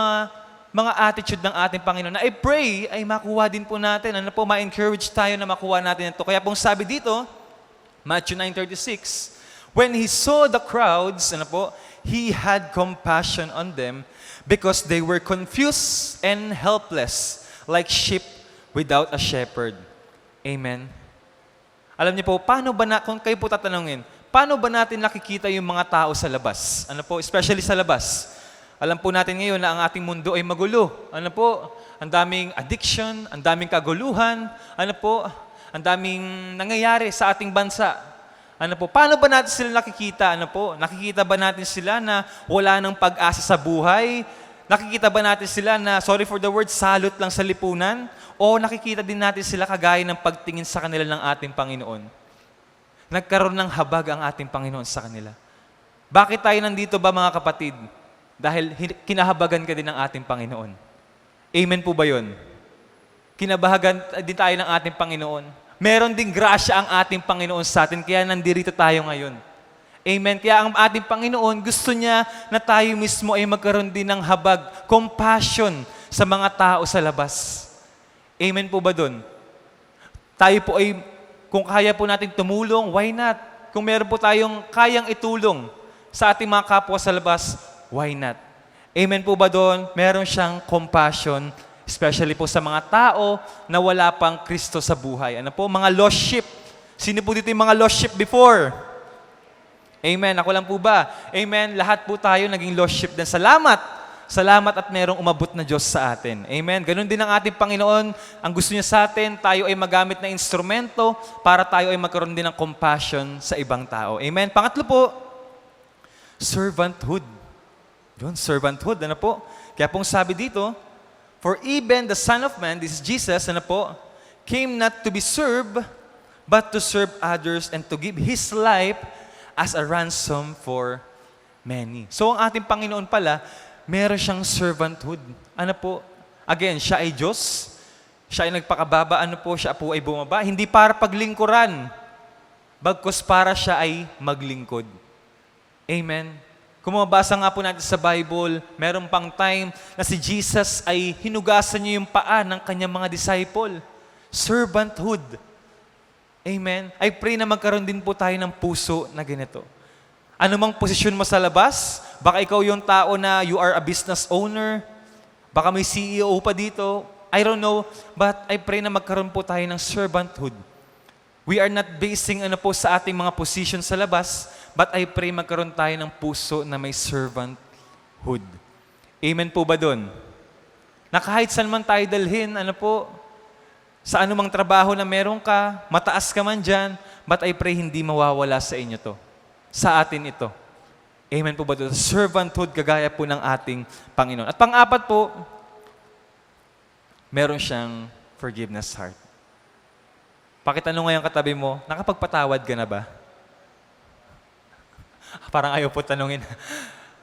mga attitude ng ating Panginoon na I pray ay makuha din po natin. Ano po, ma-encourage tayo na makuha natin ito. Kaya pong sabi dito, Matthew 9:36, when He saw the crowds, ano po, He had compassion on them because they were confused and helpless like sheep without a shepherd. Amen. Alam niyo po, paano ba kung kayo po tatanungin, paano ba natin nakikita yung mga tao sa labas? Ano po, especially sa labas. Alam po natin ngayon na ang ating mundo ay magulo. Ano po, ang daming addiction, ang daming kaguluhan, ano po, ang daming nangyayari sa ating bansa. Ano po, paano ba natin sila nakikita? Ano po, nakikita ba natin sila na wala nang pag-asa sa buhay? Nakikita ba natin sila na, sorry for the word, salot lang sa lipunan? O nakikita din natin sila kagaya ng pagtingin sa kanila ng ating Panginoon? Nagkaroon ng habag ang ating Panginoon sa kanila. Bakit tayo nandito ba mga kapatid? Dahil kinahabagan ka din ng ating Panginoon. Amen po ba yun? Kinabahagan din tayo ng ating Panginoon. Meron ding grasya ang ating Panginoon sa atin, kaya nandito tayo ngayon. Amen. Kaya ang ating Panginoon, gusto niya na tayo mismo ay magkaroon din ng habag, compassion sa mga tao sa labas. Amen po ba dun? Tayo po ay, kung kaya po natin tumulong, why not? Kung meron po tayong kayang itulong sa ating mga kapwa sa labas, why not? Amen po ba doon? Meron siyang compassion, especially po sa mga tao na wala pang Kristo sa buhay. Ano po? Mga lost sheep. Sino po dito yung mga lost sheep before? Amen. Ako lang po ba? Amen. Lahat po tayo naging lost sheep din. Salamat. Salamat at merong umabot na Diyos sa atin. Amen. Ganon din ang ating Panginoon. Ang gusto niya sa atin, tayo ay magamit na instrumento para tayo ay magkaroon din ng compassion sa ibang tao. Amen. Pangatlo po, servanthood. Yun, servanthood. Ano po? Kaya pong sabi dito, for even the Son of Man, this is Jesus, ano po, came not to be served, but to serve others and to give His life as a ransom for many. So ang ating Panginoon pala, meron siyang servanthood. Ano po? Again, siya ay Diyos. Siya ay nagpakababa. Ano po? Siya po ay bumaba. Hindi para paglingkuran. Bagkus para siya ay maglingkod. Amen. Kung mabasa nga po natin sa Bible, meron pang time na si Jesus ay hinugasan niya yung paa ng kanyang mga disciple. Servanthood. Amen. I pray na magkaroon din po tayo ng puso na ganito. Ano mang posisyon mo sa labas, baka ikaw yung tao na you are a business owner, baka may CEO pa dito, I don't know, but I pray na magkaroon po tayo ng servanthood. We are not basing ano po sa ating mga position sa labas, but I pray magkaroon tayo ng puso na may servanthood. Amen po ba doon? Na kahit saan man tayo dalhin, ano po, sa anumang trabaho na meron ka, mataas ka man dyan, but I pray hindi mawawala sa inyo to. Sa atin ito. Amen po ba doon? Servanthood kagaya po ng ating Panginoon. At pang-apat po, meron siyang forgiveness heart. Pakitanong ngayon katabi mo, nakapagpatawad ka na ba? Parang ayaw po tanungin.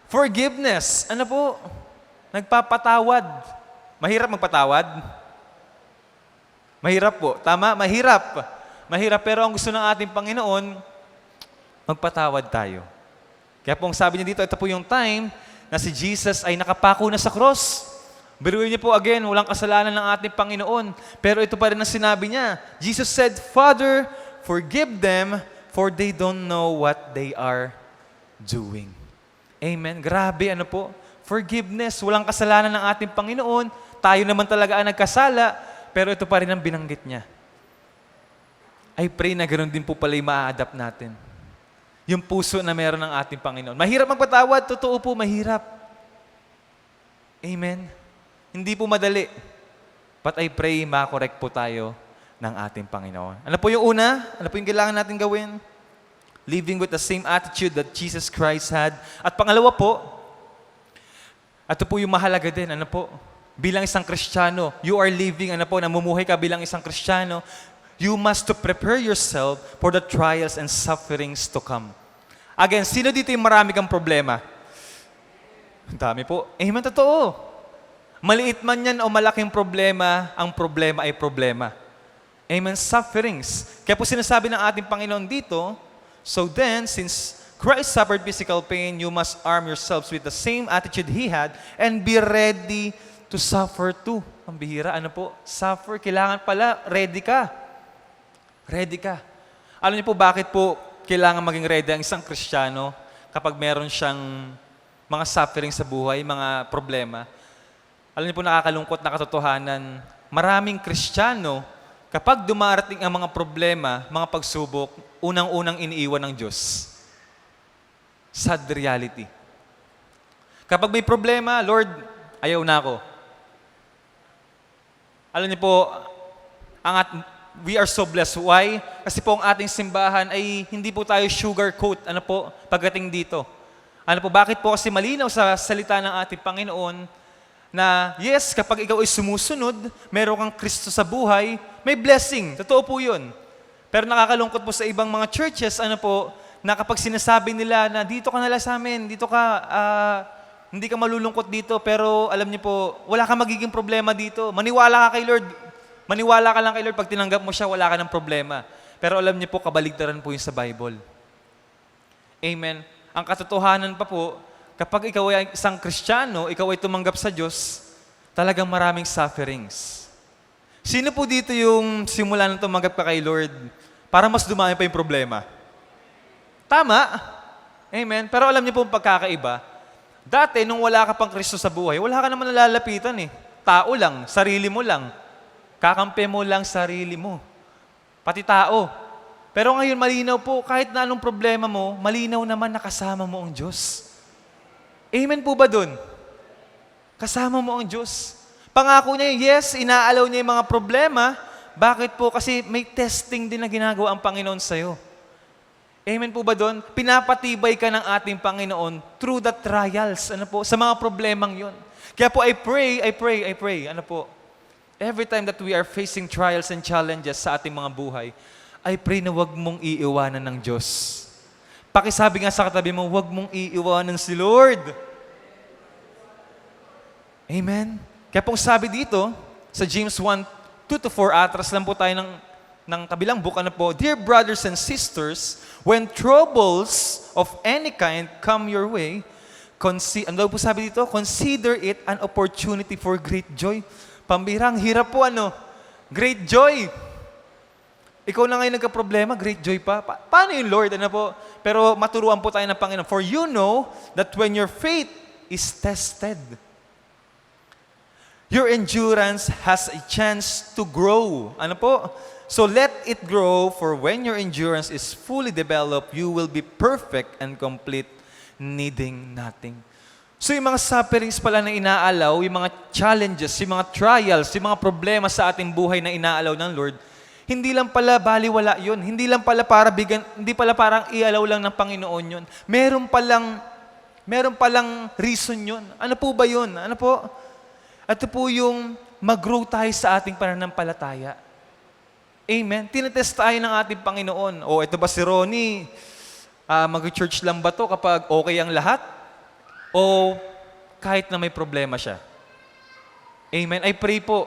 Forgiveness. Ano po? Nagpapatawad. Mahirap magpatawad? Mahirap po. Tama? Mahirap. Mahirap. Pero ang gusto ng ating Panginoon, magpatawad tayo. Kaya pong sabi niya dito, ito po yung time na si Jesus ay nakapako na sa cross. Biruin niyo po again, walang kasalanan ng ating Panginoon. Pero ito pa rin ang sinabi niya. Jesus said, Father, forgive them, for they don't know what they are doing. Amen. Grabe, ano po? Forgiveness. Walang kasalanan ng ating Panginoon. Tayo naman talaga ang nagkasala. Pero ito pa rin ang binanggit niya. I pray na ganoon din po pala yung maa-adapt natin. Yung puso na meron ng ating Panginoon. Mahirap magpatawad. Totoo po, mahirap. Amen. Hindi po madali. But I pray makorek po tayo ng ating Panginoon. Ano po yung una? Ano po yung kailangan natin gawin? Living with the same attitude that Jesus Christ had. At pangalawa po, ito po yung mahalaga din. Ano po? Bilang isang Kristiyano, you are living, ano po, namumuhay ka bilang isang Kristiyano, you must to prepare yourself for the trials and sufferings to come. Again, sino dito yung marami kang problema? Ang dami po. Amen, totoo. Maliit man yan o malaking problema, ang problema ay problema. Amen? Sufferings. Kaya po sinasabi ng ating Panginoon dito, so then, since Christ suffered physical pain, you must arm yourselves with the same attitude He had and be ready to suffer too. Ang bihira, ano po? Suffer. Kailangan pala, ready ka. Ready ka. Alam niyo po bakit po kailangan maging ready ang isang Kristiyano kapag meron siyang mga suffering sa buhay, mga problema? Alam niyo po nakakalungkot na katotohanan, maraming Kristiyano, kapag dumarating ang mga problema, mga pagsubok, unang-unang iniiwan ng Diyos. Sad reality. Kapag may problema, Lord, ayaw na ako. Alam niyo po, we are so blessed. Why? Kasi po ang ating simbahan ay hindi po tayo sugarcoat, pagdating dito. Bakit po? Kasi malinaw sa salita ng ating Panginoon, na yes, kapag ikaw ay sumusunod, meron kang Kristo sa buhay, may blessing. Totoo po yun. Pero nakakalungkot po sa ibang mga churches, na kapag sinasabi nila na dito ka nala sa amin, dito ka, hindi ka malulungkot dito, pero alam niyo po, wala kang magiging problema dito. Maniwala ka kay Lord. Maniwala ka lang kay Lord, pag tinanggap mo siya, wala ka ng problema. Pero alam niyo po, kabaligtaran po yun sa Bible. Amen. Ang katotohanan pa po, kapag ikaw ay isang Kristiyano, ikaw ay tumanggap sa Diyos, talagang maraming sufferings. Sino po dito yung simula na tumanggap ka kay Lord para mas dumami pa yung problema? Tama. Amen. Pero alam niyo po ang pagkakaiba. Dati, nung wala ka pang Kristo sa buhay, wala ka naman nalalapitan eh. Tao lang, sarili mo lang. Kakampi mo lang sarili mo. Pati tao. Pero ngayon, malinaw po, kahit na anong problema mo, malinaw naman nakasama mo ang Diyos. Amen po ba dun? Kasama mo ang Diyos. Pangako niya, yes, inaalaw niya yung mga problema. Bakit po? Kasi may testing din na ginagawa ang Panginoon sa'yo. Amen po ba dun? Pinapatibay ka ng ating Panginoon through the trials. Sa mga problemang yun. Kaya po, I pray. Every time that we are facing trials and challenges sa ating mga buhay, I pray na wag mong iiwanan ng Diyos. Pakisabi nga sa katabi mo, wag mong iiwanan si Lord. Amen? Kaya pong sabi dito, sa James 1, 2-4, atras lang po tayo ng kabilang book, Dear brothers and sisters, when troubles of any kind come your way, ano po sabi dito? Consider it an opportunity for great joy. Pambirang, hirap po great joy. Ikaw na ngayon nagka-problema, great joy pa. Paano yung Lord? Pero maturuan po tayo ng Panginoon. For you know that when your faith is tested, your endurance has a chance to grow. So let it grow, for when your endurance is fully developed, you will be perfect and complete, needing nothing. So yung mga sufferings pala na inaalaw, yung mga challenges, yung mga trials, yung mga problema sa ating buhay na inaalaw ng Lord, hindi lang pala baliwala yun. Hindi lang pala hindi pala parang ialaw lang ng Panginoon yun. Meron palang reason yun. Ano po ba yun? Ito po yung mag-grow tayo sa ating pananampalataya. Amen? Tinetest tayo ng ating Panginoon. Ito ba si Ronnie? Mag-church lang ba to kapag okay ang lahat? O kahit na may problema siya? Amen? I pray po,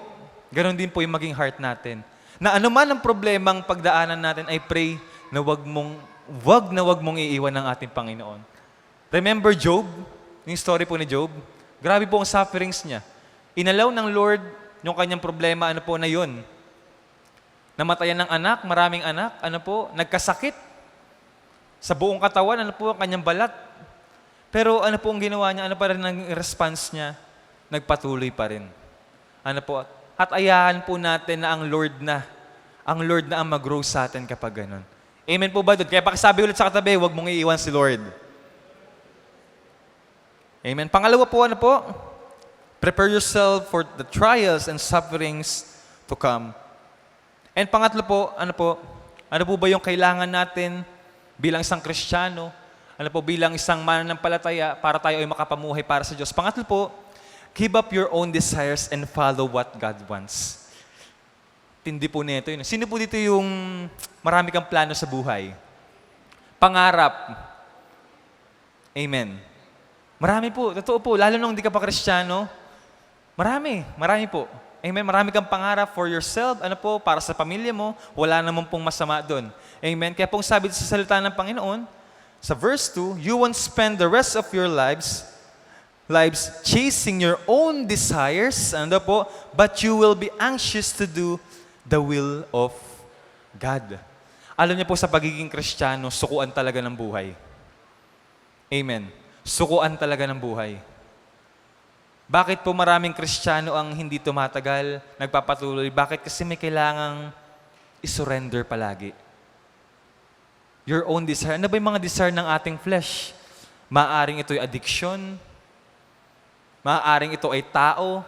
ganun din po yung maging heart natin. Na anuman ang problemang pagdaanan natin, I pray na wag mong iiwan ng ating Panginoon. Remember Job? Yung story po ni Job? Grabe po ang sufferings niya. Inalaw ng Lord yung kanyang problema, na yun. Namatayan ng anak, maraming anak, nagkasakit. Sa buong katawan, ang kanyang balat. Pero ano po ang ginawa niya? Ano pa rin ang response niya? Nagpatuloy pa rin. At ayahan po natin na ang Lord na ang mag-grow sa atin kapag ganun. Amen po ba doon? Kaya pakisabi ulit sa katabi, huwag mong iiwan si Lord. Amen. Pangalawa po, prepare yourself for the trials and sufferings to come. And pangatlo po, ano po ba yung kailangan natin bilang isang Kristiyano? Bilang isang mananampalataya para tayo ay makapamuhay para sa Diyos. Pangatlo po, give up your own desires and follow what God wants. Tindi po nito yun. Sino po dito yung marami kang plano sa buhay? Pangarap. Amen. Marami po. Totoo po. Lalo nung hindi ka pa Kristiyano, Marami po. Amen. Marami kang pangarap for yourself, para sa pamilya mo, wala naman pong masama doon. Amen. Kaya pong sabi sa salita ng Panginoon, sa verse 2, you won't spend the rest of your lives chasing your own desires, but you will be anxious to do the will of God. Alam niyo po, sa pagiging Kristiyano, sukuan talaga ng buhay. Amen. Sukuan talaga ng buhay. Bakit po maraming Kristiyano ang hindi tumatagal, nagpapatuloy? Bakit? Kasi may kailangang isurrender palagi. Your own desire. Ano ba yung mga desire ng ating flesh? Maaaring ito'y addiction. Maaaring ito ay tao.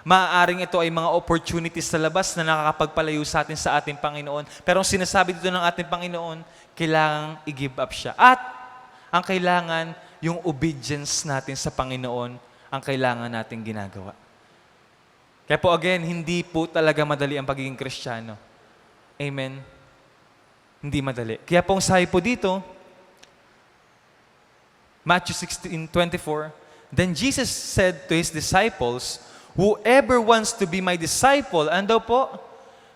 Maaaring ito ay mga opportunities sa labas na nakakapagpalayo sa atin sa ating Panginoon. Pero ang sinasabi dito ng ating Panginoon, kailangang i-give up siya. At ang kailangan, yung obedience natin sa Panginoon, ang kailangan natin ginagawa. Kaya po again, hindi po talaga madali ang pagiging Kristiyano. Amen? Hindi madali. Kaya po ang sabi po dito, Matthew 16:24, then Jesus said to His disciples, whoever wants to be my disciple,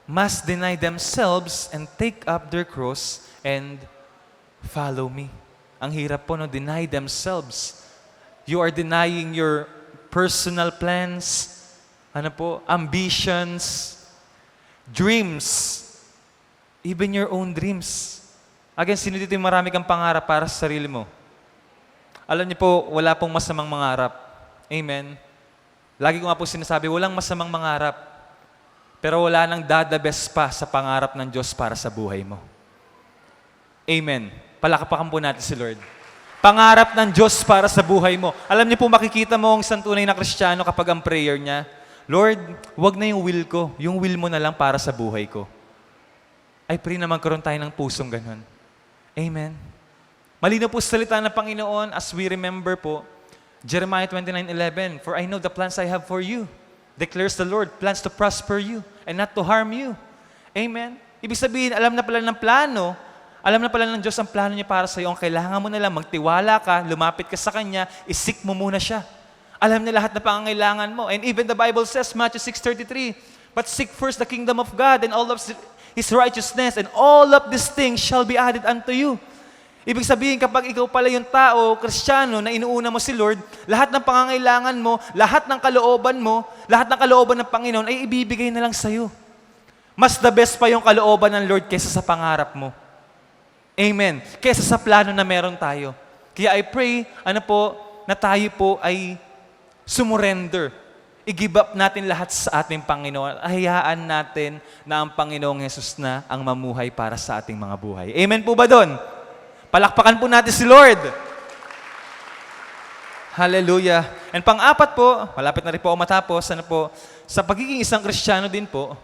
must deny themselves and take up their cross and follow me. Ang hirap po, deny themselves. You are denying your personal plans, ambitions, dreams, even your own dreams. Again, sino dito yung marami kang pangarap para sa sarili mo? Alam niyo po, wala pong masamang mangarap. Amen. Lagi ko nga po sinasabi, walang masamang mangarap. Pero wala nang dadabes pa sa pangarap ng Diyos para sa buhay mo. Amen. Palakpakan po natin si Lord. Pangarap ng Diyos para sa buhay mo. Alam niyo po, makikita mo ang isang tunay na Kristiyano kapag ang prayer niya, Lord, wag na yung will ko. Yung will mo na lang para sa buhay ko. I pray na magkaroon tayo ng pusong ganun. Amen. Malinaw po sa salita ng Panginoon as we remember po, Jeremiah 29:11, for I know the plans I have for you, declares the Lord, plans to prosper you and not to harm you. Amen. Ibig sabihin, alam na pala ng Diyos ang plano niya para sa iyo. Ang kailangan mo na lang, magtiwala ka, lumapit ka sa Kanya, isik mo muna siya. Alam niya lahat na pangangailangan mo. And even the Bible says, Matthew 6:33, but seek first the kingdom of God and all of His righteousness, and all of these things shall be added unto you. Ibig sabihin, kapag ikaw pala yung tao, Kristiyano, na inuuna mo si Lord, lahat ng pangangailangan mo, lahat ng kalooban mo, lahat ng kalooban ng Panginoon ay ibibigay na lang sa'yo. Mas the best pa yung kalooban ng Lord kaysa sa pangarap mo. Amen. Kaysa sa plano na meron tayo. Kaya I pray, na tayo po ay sumurrender. I-give up natin lahat sa ating Panginoon. Hayaan natin na ang Panginoong Jesus na ang mamuhay para sa ating mga buhay. Amen po ba doon? Palakpakan po natin si Lord. Hallelujah. And pang-apat po, malapit na rin po ako matapos, sa pagiging isang Kristiyano din po,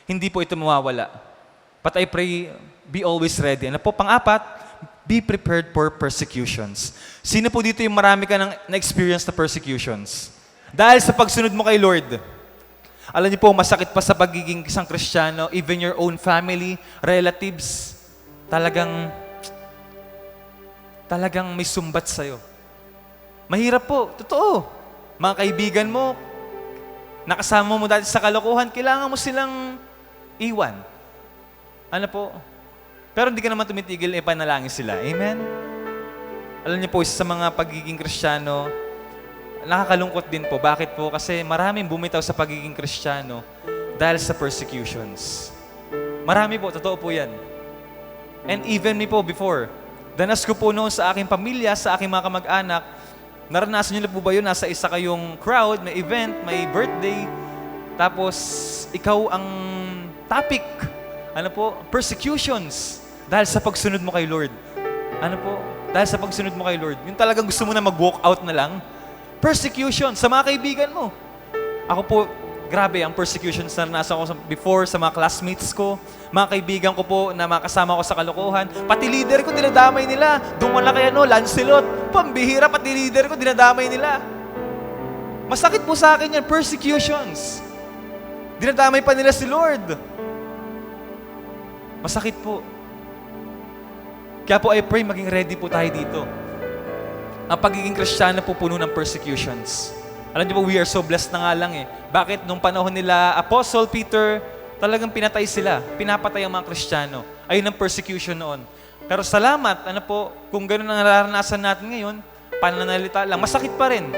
hindi po ito mawawala. But I pray, be always ready. Pang-apat, be prepared for persecutions. Sino po dito yung marami ka na-experience na persecutions? Dahil sa pagsunod mo kay Lord. Alam niyo po, masakit pa sa pagiging isang Kristiyano, even your own family, relatives, talagang may sumbat sa'yo. Mahirap po, totoo. Mga kaibigan mo, nakasama mo dati sa kalokohan, kailangan mo silang iwan. Pero hindi ka naman tumitigil, ipanalangin sila. Amen? Alam niyo po, isa sa mga pagiging Kristiyano, nakakalungkot din po. Bakit po? Kasi maraming bumitaw sa pagiging Kristiyano dahil sa persecutions. Marami po, totoo po yan. And even me po before, danas ko po noon sa aking pamilya, sa aking mga kamag-anak, naranasan niyo na po ba yun? Nasa isa kayong crowd, may event, may birthday, tapos ikaw ang topic. Persecutions. Dahil sa pagsunod mo kay Lord. Dahil sa pagsunod mo kay Lord. Yung talagang gusto mo na mag-walk out na lang. Persecution sa mga kaibigan mo. Ako po, grabe ang persecutions na naranasan ko before sa mga classmates ko, mga kaibigan ko po na makasama ko sa kalokohan. Pati leader ko, dinadamay nila. Doon wala kaya Lancelot. Pambihira, pati leader ko, dinadamay nila. Masakit po sa akin yan, persecutions. Dinadamay pa nila si Lord. Masakit po. Kaya po I pray maging ready po tayo dito. ang pagiging Kristiyano po puno ng persecutions. Alam niyo po, we are so blessed na nga lang eh. Bakit nung panahon nila Apostle Peter, talagang pinatay sila. Pinapatay ang mga Kristiyano. Ayun ang persecution noon. Pero salamat, kung ganun ang nararanasan natin ngayon, pananalita lang. Masakit pa rin,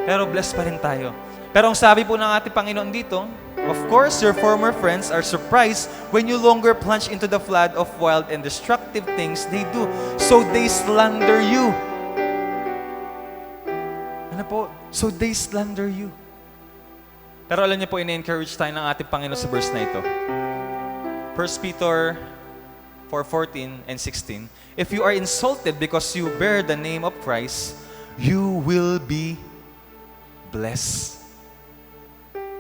pero blessed pa rin tayo. Pero ang sabi po ng ating Panginoon dito, of course, your former friends are surprised when you longer plunge into the flood of wild and destructive things they do. So they slander you. So they slander you. Pero alam niyo po, ina-encourage tayo ng ating Panginoon sa verse na ito. 1 Peter 4:14 and 16. If you are insulted because you bear the name of Christ, you will be blessed.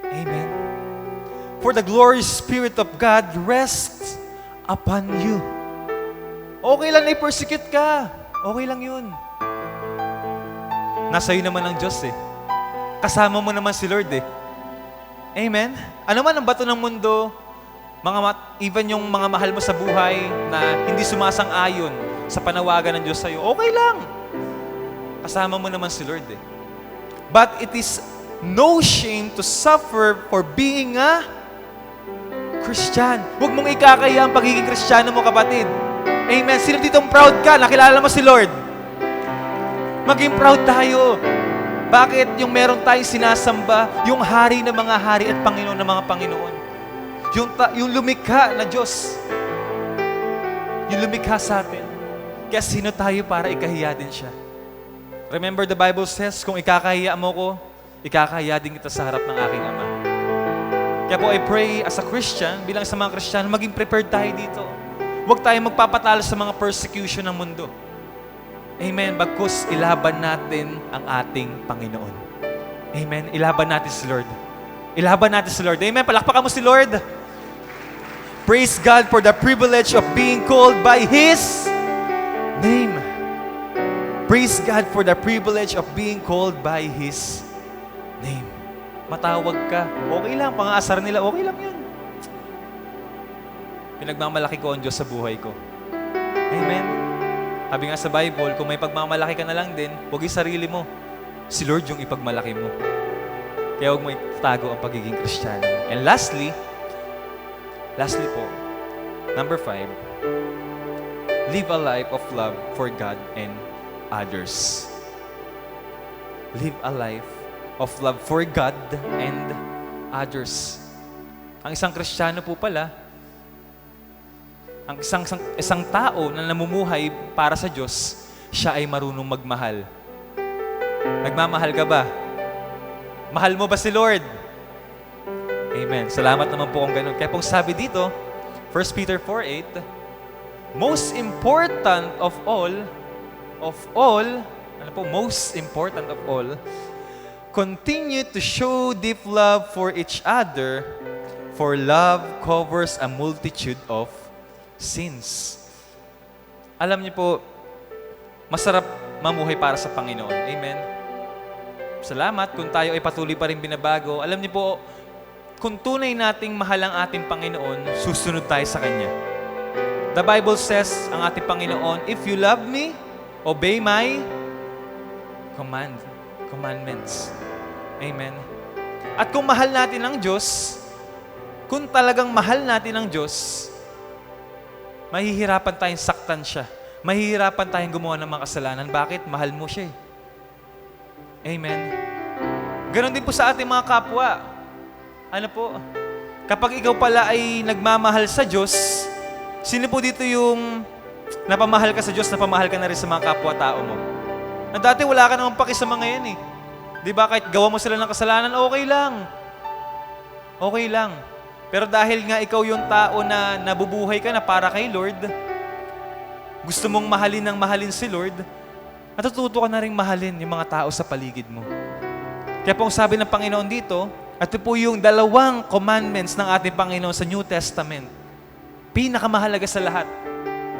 Amen. For the glorious Spirit of God rests upon you. Okay lang na i-persecute ka. Okay lang yun. Nasa iyo naman ang Diyos eh. Kasama mo naman si Lord eh. Amen? Ano man ang bato ng mundo, even yung mga mahal mo sa buhay na hindi sumasang-ayon sa panawagan ng Diyos sa iyo, okay lang. Kasama mo naman si Lord eh. But it is no shame to suffer for being a Christian. Huwag mong ikakaya ang pagiging Kristiyano mo, kapatid. Amen? Sino ditong proud ka? Nakilala mo si Lord? Maging proud tayo. Bakit? Yung meron tayong sinasamba, yung hari ng mga hari at Panginoon ng mga Panginoon. Yung lumikha na Diyos. Yung lumikha sa atin. Kaya sino tayo para ikahiya din siya? Remember the Bible says, kung ikakahiya mo ko, ikakahiya din kita sa harap ng aking Ama. Kaya po I pray as a Christian, bilang sa mga Kristiyano, maging prepared tayo dito. Huwag tayo magpapatalo sa mga persecution ng mundo. Amen. Bagkus ilaban natin ang ating Panginoon. Amen. Ilaban natin si Lord. Ilaban natin si Lord. Amen. Palakpakan mo si Lord. Praise God for the privilege of being called by His name. Praise God for the privilege of being called by His name. Matawag ka. Okay lang. Pang-aasar nila. Okay lang yun. Pinagmamalaki ko ang Diyos sa buhay ko. Amen. Sabi nga sa Bible, kung may pagmamalaki ka na lang din, huwag yung sarili mo. Si Lord yung ipagmalaki mo. Kaya huwag mo itago ang pagiging Kristiyano. And lastly po, number 5, live a life of love for God and others. Live a life of love for God and others. Ang isang Kristiyano po pala, ang isang tao na namumuhay para sa Diyos, siya ay marunong magmahal. Nagmamahal ka ba? Mahal mo ba si Lord? Amen. Salamat naman po kung ganun. Kaya pong sabi dito, 1 Peter 4:8, most important of all, most important of all, continue to show deep love for each other, for love covers a multitude of sins. Alam niyo po, masarap mamuhay para sa Panginoon. Amen. Salamat kung tayo ay patuloy pa rin binabago. Alam niyo po, kung tunay nating mahal ang ating Panginoon, susunod tayo sa Kanya. The Bible says, ang ating Panginoon, if you love me, obey my commandments. Amen. At kung mahal natin ang Diyos, kung talagang mahal natin ang Diyos, mahihirapan tayong saktan siya. Mahihirapan tayong gumawa ng mga kasalanan. Bakit? Mahal mo siya eh. Amen. Ganon din po sa ating mga kapwa. Ano po? Kapag ikaw pala ay nagmamahal sa Diyos, sino po dito yung napamahal ka sa Diyos, napamahal ka na rin sa mga kapwa-tao mo? Na dati wala ka namang paki sa mga yan eh. Di ba? Kahit gawa mo sila ng kasalanan, okay lang. Okay lang. Pero dahil nga ikaw yung tao na nabubuhay ka na para kay Lord, gusto mong mahalin si Lord, natututo ka na rin mahalin yung mga tao sa paligid mo. Kaya po ang sabi ng Panginoon dito, ito po yung 2 commandments ng ating Panginoon sa New Testament. Pinakamahalaga sa lahat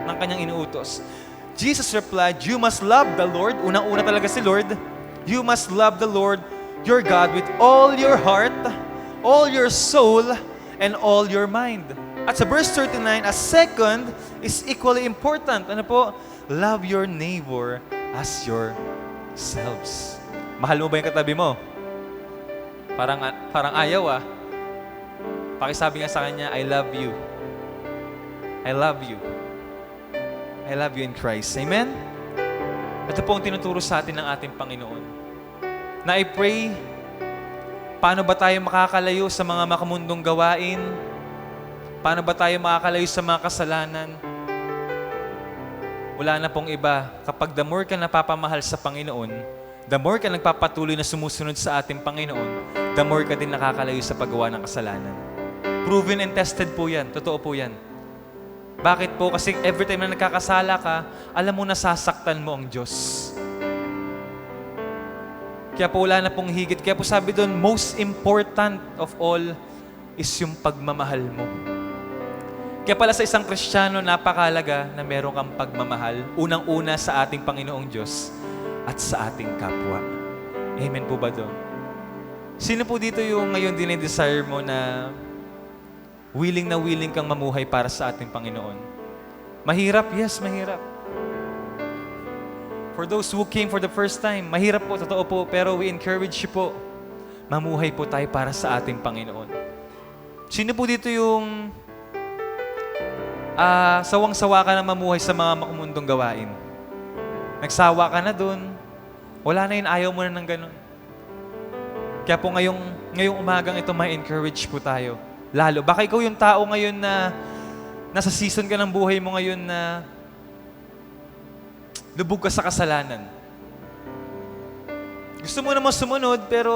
ng kanyang inuutos. Jesus replied, you must love the Lord. Unang-una talaga si Lord. You must love the Lord, your God, with all your heart, all your soul, and all your mind. At sa verse 39, a second is equally important. Ano po? Love your neighbor as selves. Mahal mo ba yung katabi mo? Parang ayaw ah. Pakisabi nga sa kanya, I love you. I love you. I love you in Christ. Amen? Ito po ang tinuturo sa atin ng ating Panginoon. Na I pray, paano ba tayo makakalayo sa mga makamundong gawain? Paano ba tayo makakalayo sa mga kasalanan? Wala na pong iba. Kapag the more ka napapamahal sa Panginoon, the more ka nagpapatuloy na sumusunod sa ating Panginoon, the more ka din nakakalayo sa paggawa ng kasalanan. Proven and tested po yan. Totoo po yan. Bakit po? Kasi every time na nagkakasala ka, alam mo na sasaktan mo ang Diyos. Kaya po wala na pong higit. Kaya po sabi doon, most important of all is yung pagmamahal mo. Kaya pala sa isang Kristiyano, napakalaga na meron kang pagmamahal. Unang-una sa ating Panginoong Diyos at sa ating kapwa. Amen po ba doon? Sino po dito yung ngayon dinidesire mo na willing kang mamuhay para sa ating Panginoon? Mahirap? Yes, mahirap. For those who came for the first time, mahirap po, totoo po, pero we encourage you po, mamuhay po tayo para sa ating Panginoon. Sino po dito yung sawang-sawa ka na mamuhay sa mga makumundong gawain? Nagsawa ka na dun, wala na yun, ayaw mo na ng ganun. Kaya po ngayong umagang ito, may encourage po tayo. Lalo, baka ikaw yung tao ngayon na nasa season ka ng buhay mo ngayon na lubog ka sa kasalanan. Gusto mo naman sumunod, pero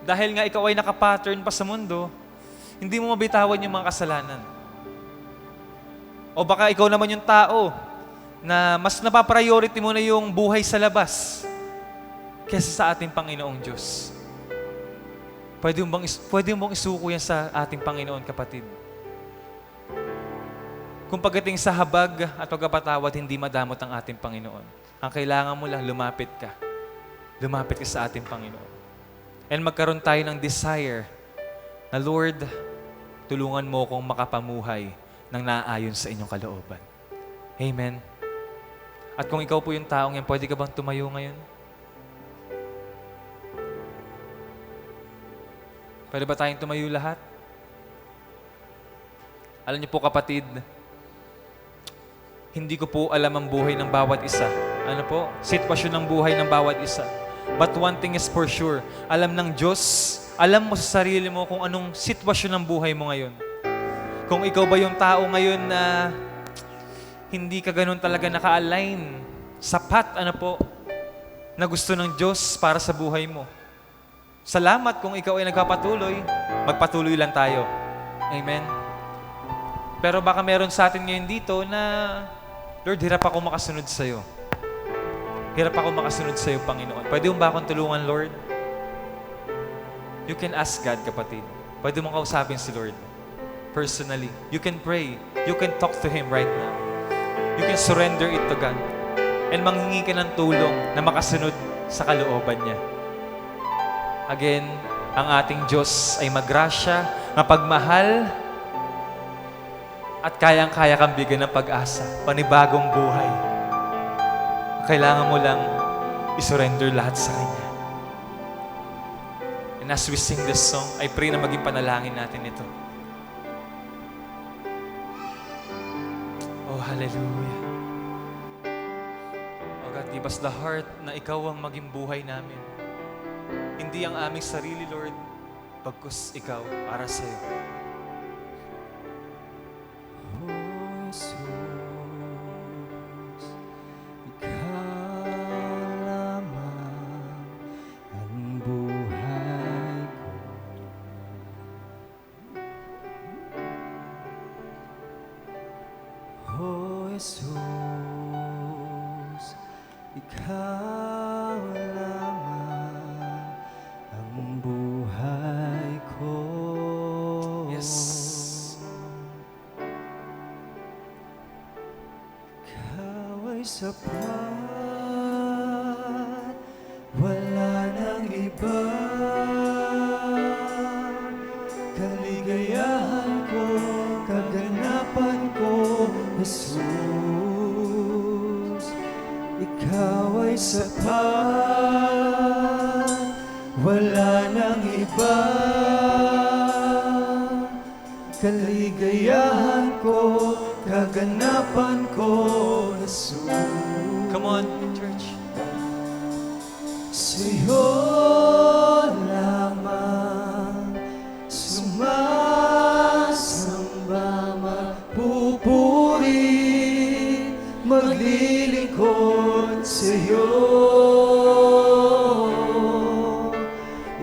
dahil nga ikaw ay nakapattern pa sa mundo, hindi mo mabitawan yung mga kasalanan. O baka ikaw naman yung tao na mas napapriority mo na yung buhay sa labas kaysa sa ating Panginoong Diyos. Pwede mo bang isuko yan sa ating Panginoon, kapatid? Kung pagdating sa habag at pagkapatawad, hindi madamot ang ating Panginoon. Ang kailangan mo lang, lumapit ka. Lumapit ka sa ating Panginoon. And magkaroon tayo ng desire na, Lord, tulungan mo akong makapamuhay ng naaayon sa inyong kalooban. Amen. At kung ikaw po yung taong yan, pwede ka bang tumayo ngayon? Pwede ba tayong tumayo lahat? Alam niyo po, kapatid, hindi ko po alam ang buhay ng bawat isa. Ano po? Sitwasyon ng buhay ng bawat isa. But one thing is for sure, alam ng Diyos, alam mo sa sarili mo kung anong sitwasyon ng buhay mo ngayon. Kung ikaw ba yung tao ngayon na hindi ka ganun talaga naka-align, sapat, na gusto ng Diyos para sa buhay mo. Salamat kung ikaw ay nagpapatuloy, magpatuloy lang tayo. Amen? Pero baka meron sa atin ngayon dito na, Lord, hirap ako makasunod sa'yo. Hirap ako makasunod sa'yo, Panginoon. Pwede mo ba akong tulungan, Lord? You can ask God, kapatid. Pwede mo kausapin si Lord. Personally. You can pray. You can talk to Him right now. You can surrender it to God. And manghingi ka ng tulong na makasunod sa kalooban niya. Again, ang ating Diyos ay magrasya, mapagmahal, at kayang-kaya kang bigyan ng pag-asa, panibagong buhay. Kailangan mo lang isurrender lahat sa Kanya. And as we sing this song, I pray na maging panalangin natin ito. Oh, hallelujah. Oh God, give us the heart na Ikaw ang maging buhay namin. Hindi ang aming sarili, Lord, pagkus Ikaw para sa'yo. Oh, Jesus, Ikaw lamang ang buhay ko. Oh, Jesus, Ikaw lamang ang buhay ko. Yes. Ikaw ay sapat, wala nang iba. Kaligayahan ko, kaganapan ko, Jesus. Ikaw ay ay sapat, wala nang iba. Kaligayahan ko, kaganapan ko, Jesus. Come on, church. Sa'yo lamang sumasamba, magpupuri, maglilingkod sa'yo.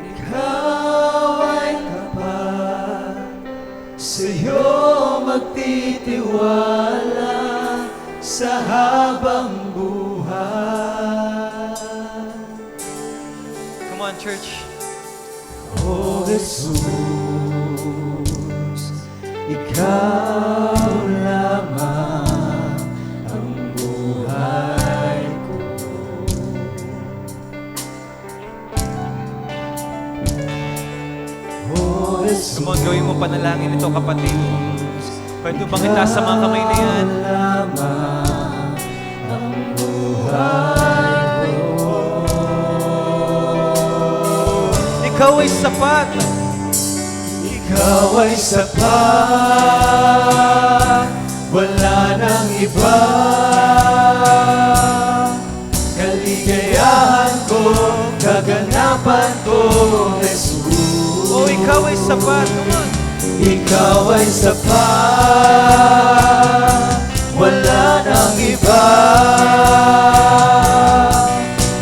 Ikaw ay tapat, sa'yo magtitiwala sa habang buhay. Come on, church. O Jesus, ikaw lamang ang buhay ko. O Jesus, Come on, gawin mo panalangin ito, kapatid. Pwede bang itaas sa mga kamay na yan? lamang ang buhay ko. Ikaw ay sapat. Ikaw ay sapat, wala nang iba. Kaligayahan ko, kaganapan ko, Jesus. Oh, ikaw ay sapat. Come on. Ikaw ay sapat, wala nang iba.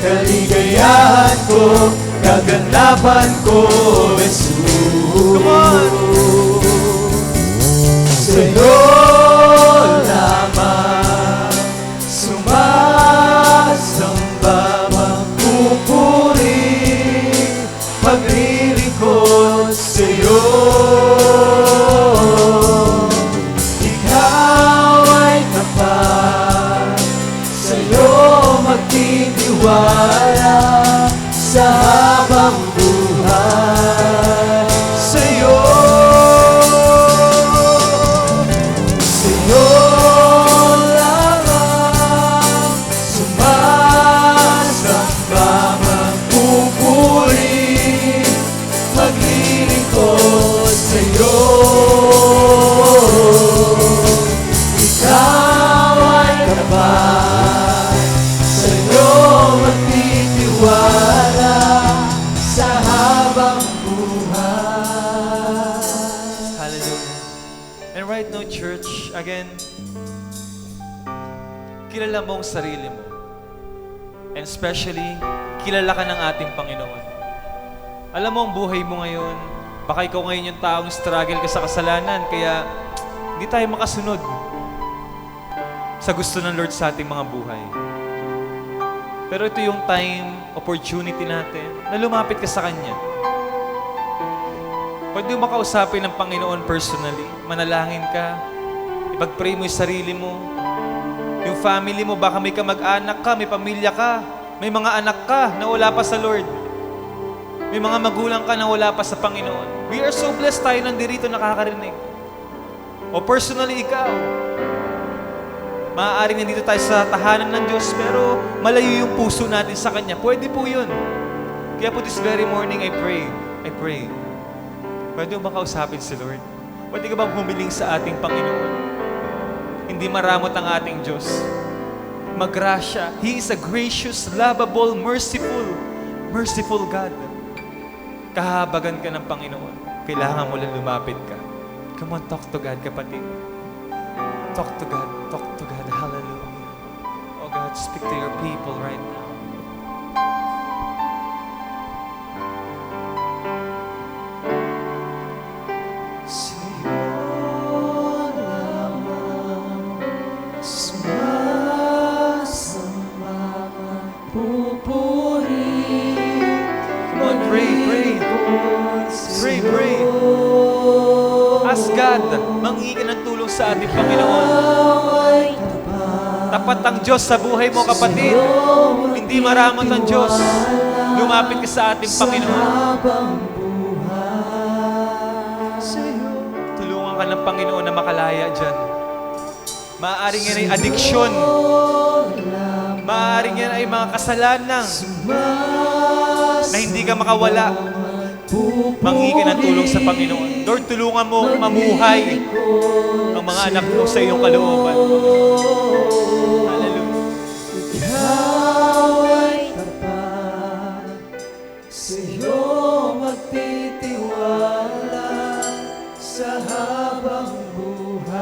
Kaligayahan ko, kaganapan ko, Jesus. Come on. Sa'yo lamang sumasamba, magpupuri, maglilingkod sa'yo. Ikaw ay tapat, sa'yo magtitiwala sa habang buhay. Sa'yo lamang sumasamba, magpupuri, maglilingkod sa'yo. Ikaw ay tapat, sa'yo magtitiwala sa habang buhay. Hallelujah. And right now, church, again, kilala mo ang sarili mo. And especially, kilala ka ng ating Panginoon. Alam mo ang buhay mo ngayon, baka ikaw ngayon yung taong struggle ka sa kasalanan, kaya hindi tayo makasunod sa gusto ng Lord sa ating mga buhay. Pero ito yung time, opportunity natin na lumapit ka sa Kanya. Pwede mo makausapin ng Panginoon personally, manalangin ka, ipag-pray mo yung sarili mo, yung family mo, baka may kamag-anak ka, may pamilya ka, may mga anak ka na wala pa sa Lord. May mga magulang ka na wala pa sa Panginoon. We are so blessed tayo nandito nakakarinig. O personally, ikaw, maaaring nandito tayo sa tahanan ng Diyos, pero malayo yung puso natin sa Kanya. Pwede po yun. Kaya po this very morning, I pray. Pwede mo ba kausapin si Lord? Pwede ka bang humiling sa ating Panginoon? Hindi maramot ang ating Diyos. Magrasya. He is a gracious, lovable, merciful God. Kahabagan ka ng Panginoon. Kailangan mo lang lumapit ka. Come on, talk to God, kapatid. Talk to God. Hallelujah. Oh God, speak to your people right now. Sa'yo lamang sumasamba, magpupuri. Come on, pray. Ask God, manghingi ka ng tulong sa ating Panginoon. Tapat ang Diyos sa buhay mo, kapatid. Hindi maramot ang Diyos. Lumapit ka sa ating Panginoon. Tulungan ka ng Panginoon na makalaya dyan. Maaaring yan ay addiction. Maaaring maaaring yan ay mga kasalanan na hindi ka makawala. Manghingi ka ng tulong sa Panginoon. Lord, tulungan mo mamuhay ang mga anak mo sa iyong kalooban. Hallelujah. Ikaw ay tapat, sa'yo magtitiwala sa habang buhay.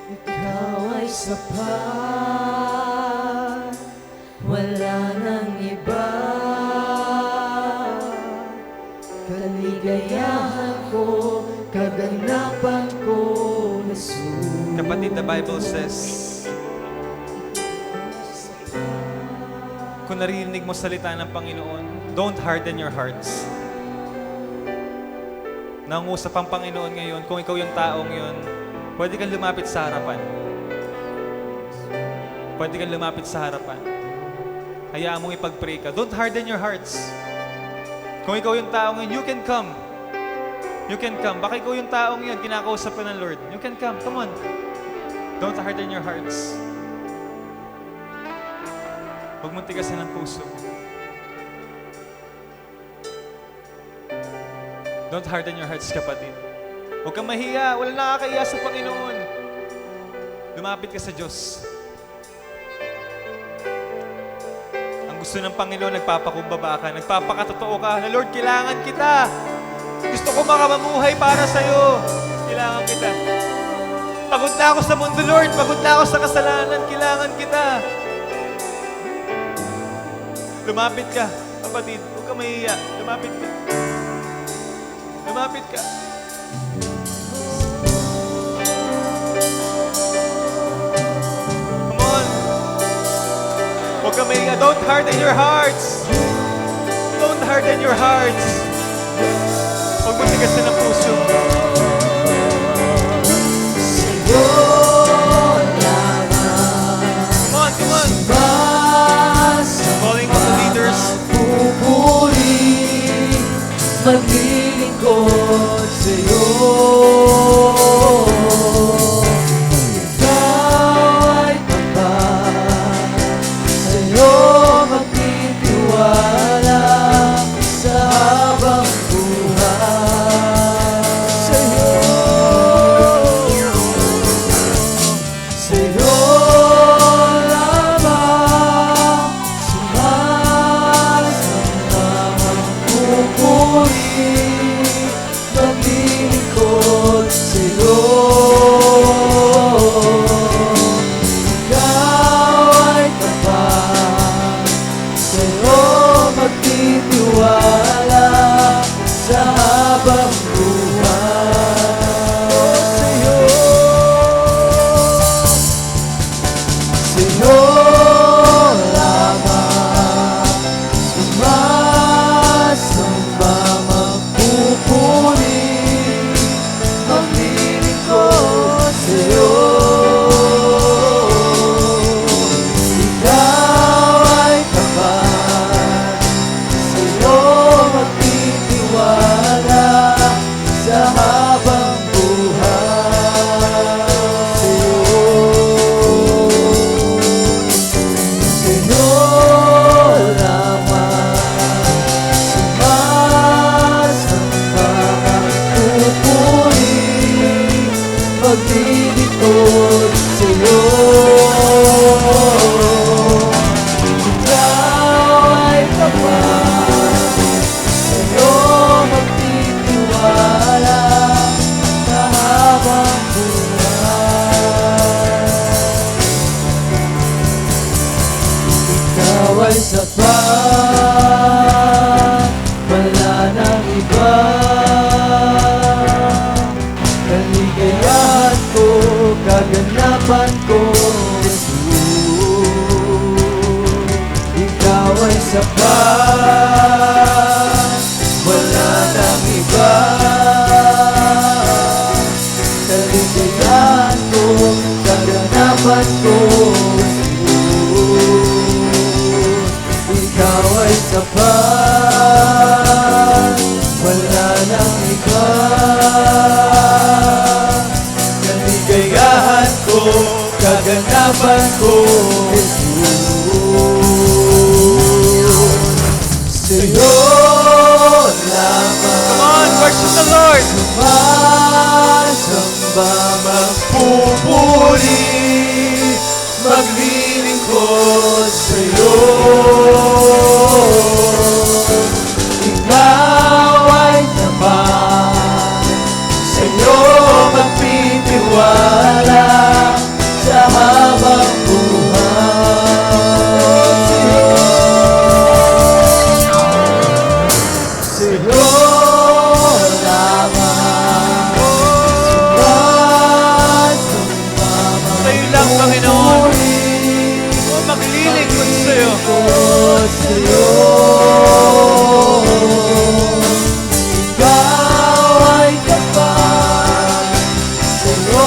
Ikaw ay sapat, wala nang iba. Kaligayahan ko, kaganapan ko, Jesus. Kapatid, the Bible says, kung naririnig mo salita ng Panginoon, don't harden your hearts. Nangusap ang Panginoon ngayon, kung ikaw yung taong yun, pwede kang lumapit sa harapan. Pwede kang lumapit sa harapan. Hayaan mong ipag-pray ka. Don't harden your hearts. Kung ikaw yung taong yun, you can come. You can come. Baka ikaw yung taong yun, kinakausap ka ng Lord. You can come. Come on. Don't harden your hearts. Huwag mong tigasan ang puso. Don't harden your hearts, kapatid. Huwag kang mahiya. Wala nakakaiya sa Panginoon. Lumapit ka sa Diyos. Ang gusto ng Panginoon, nagpapakumbaba ka, nagpapakatotoo ka, na Lord, kailangan kita. Gusto ko makamamuhay para sa'yo. Kailangan kita. Pagod na ako sa mundo, Lord. Pagod na ako sa kasalanan. Kailangan kita. Lumapit ka, kapatid. Huwag ka mahiya. Lumapit ka. Lumapit ka. Come on. Huwag ka mahiya. Don't harden your hearts. Don't harden your hearts. Huwag mo tigasan ang puso. Sa'yo lamang Come on, come on. Calling all the leaders. pupuri, maglilingkod sa'yo. Ikaw ay tapat, sa'yo magtitiwala sa habang buhay. Sa'yo lamang sumasamba magpupuri, maglilingkod sa'yo. Ikaw ay tapat, sa'yo magtitiwala sa habang buhay. Sa'yo lamang sumasamba magpupuri, maglilingkod sa'yo. Ikaw ay tapat, sa'yo magtitiwala sa habang buhay. Sa'yo lamang sumasamba magpupuri, maglilingkod sa'yo. Ikaw ay tapat, sa'yo magtitiwala sa habang buhay. Ikaw ay sapat, wala nang iba. Kaligayahan ko, kaganapan ko, Jesus. Ikaw ay sapat, wala nang iba. Kaligayahan ko, kaganapan ko, ikaw ay sapat, wala nang iba. Kaligayahan ko, kaganapan ko, sa'yo lamang. Come on, worship the Lord. Masamba, magpupuri, maglilingkod sa'yo. Ikaw ay tapat, sa'yo magtitiwala sa habang buhay. Sa'yo lamang, sumasamba, Sa'yo lang, Panginoon. Oh, maglilingkod sa'yo. magpupuri sa'yo. Ikaw ay tapat, sa'yo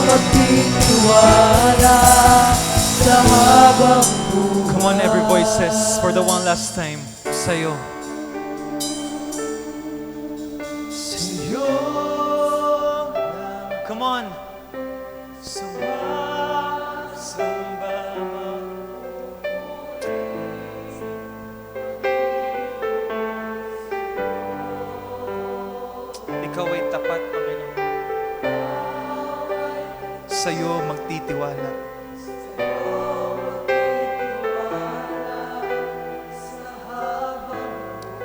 magtitiwala sa habang buhay. Come on, every voice says, for the one last time, sa'yo. Sa'yo Come on. Sumasamba. Ikaw ay tapat, Panginoon. Sa'yo magtitiwala.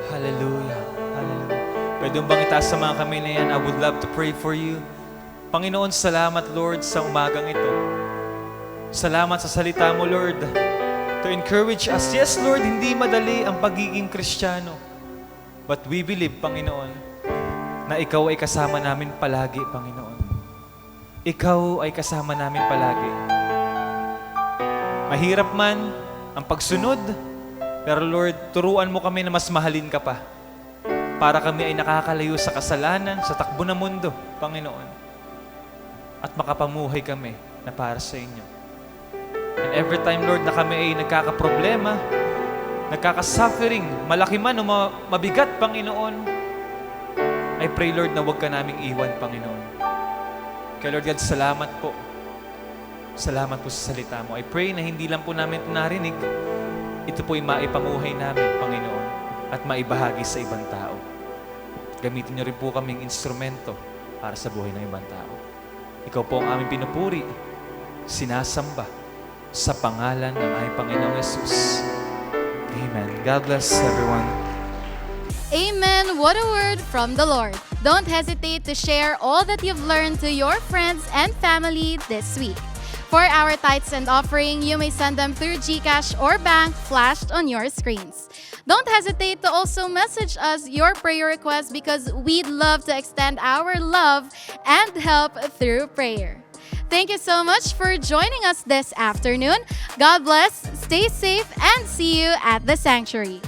Hallelujah. Hallelujah. Pwede bang itaas sa mga kamay na yan? I would love to pray for you. Panginoon, salamat, Lord, sa umagang ito. Salamat sa salita mo, Lord, to encourage us. Yes, Lord, hindi madali ang pagiging Kristiyano. But we believe, Panginoon, na Ikaw ay kasama namin palagi, Panginoon. Ikaw ay kasama namin palagi. Mahirap man ang pagsunod, pero Lord, turuan mo kami na mas mahalin ka pa. Para kami ay nakakalayo sa kasalanan, sa takbo ng mundo, Panginoon. At makapamuhay kami na para sa inyo. And every time, Lord, na kami ay nagkakaproblema, nagkakasuffering, malaki man o mabigat, Panginoon, I pray, Lord, na huwag ka naming iwan, Panginoon. Kaya, Lord God, salamat po. Salamat po sa salita mo. I pray na hindi lang po namin ito narinig, ito po'y maipamuhay namin, Panginoon, at maibahagi sa ibang tao. Gamitin niyo rin po kaming instrumento para sa buhay ng ibang tao. Ikaw po ang aming pinupuri, sinasamba sa pangalan ng aming Panginoong Yesus. Amen. God bless everyone. Amen. What a word from the Lord. Don't hesitate to share all that you've learned to your friends and family this week. For our tithes and offering, you may send them through GCash or bank flashed on your screens. Don't hesitate to also message us your prayer requests because we'd love to extend our love and help through prayer. Thank you so much for joining us this afternoon. God bless, stay safe, and see you at the sanctuary.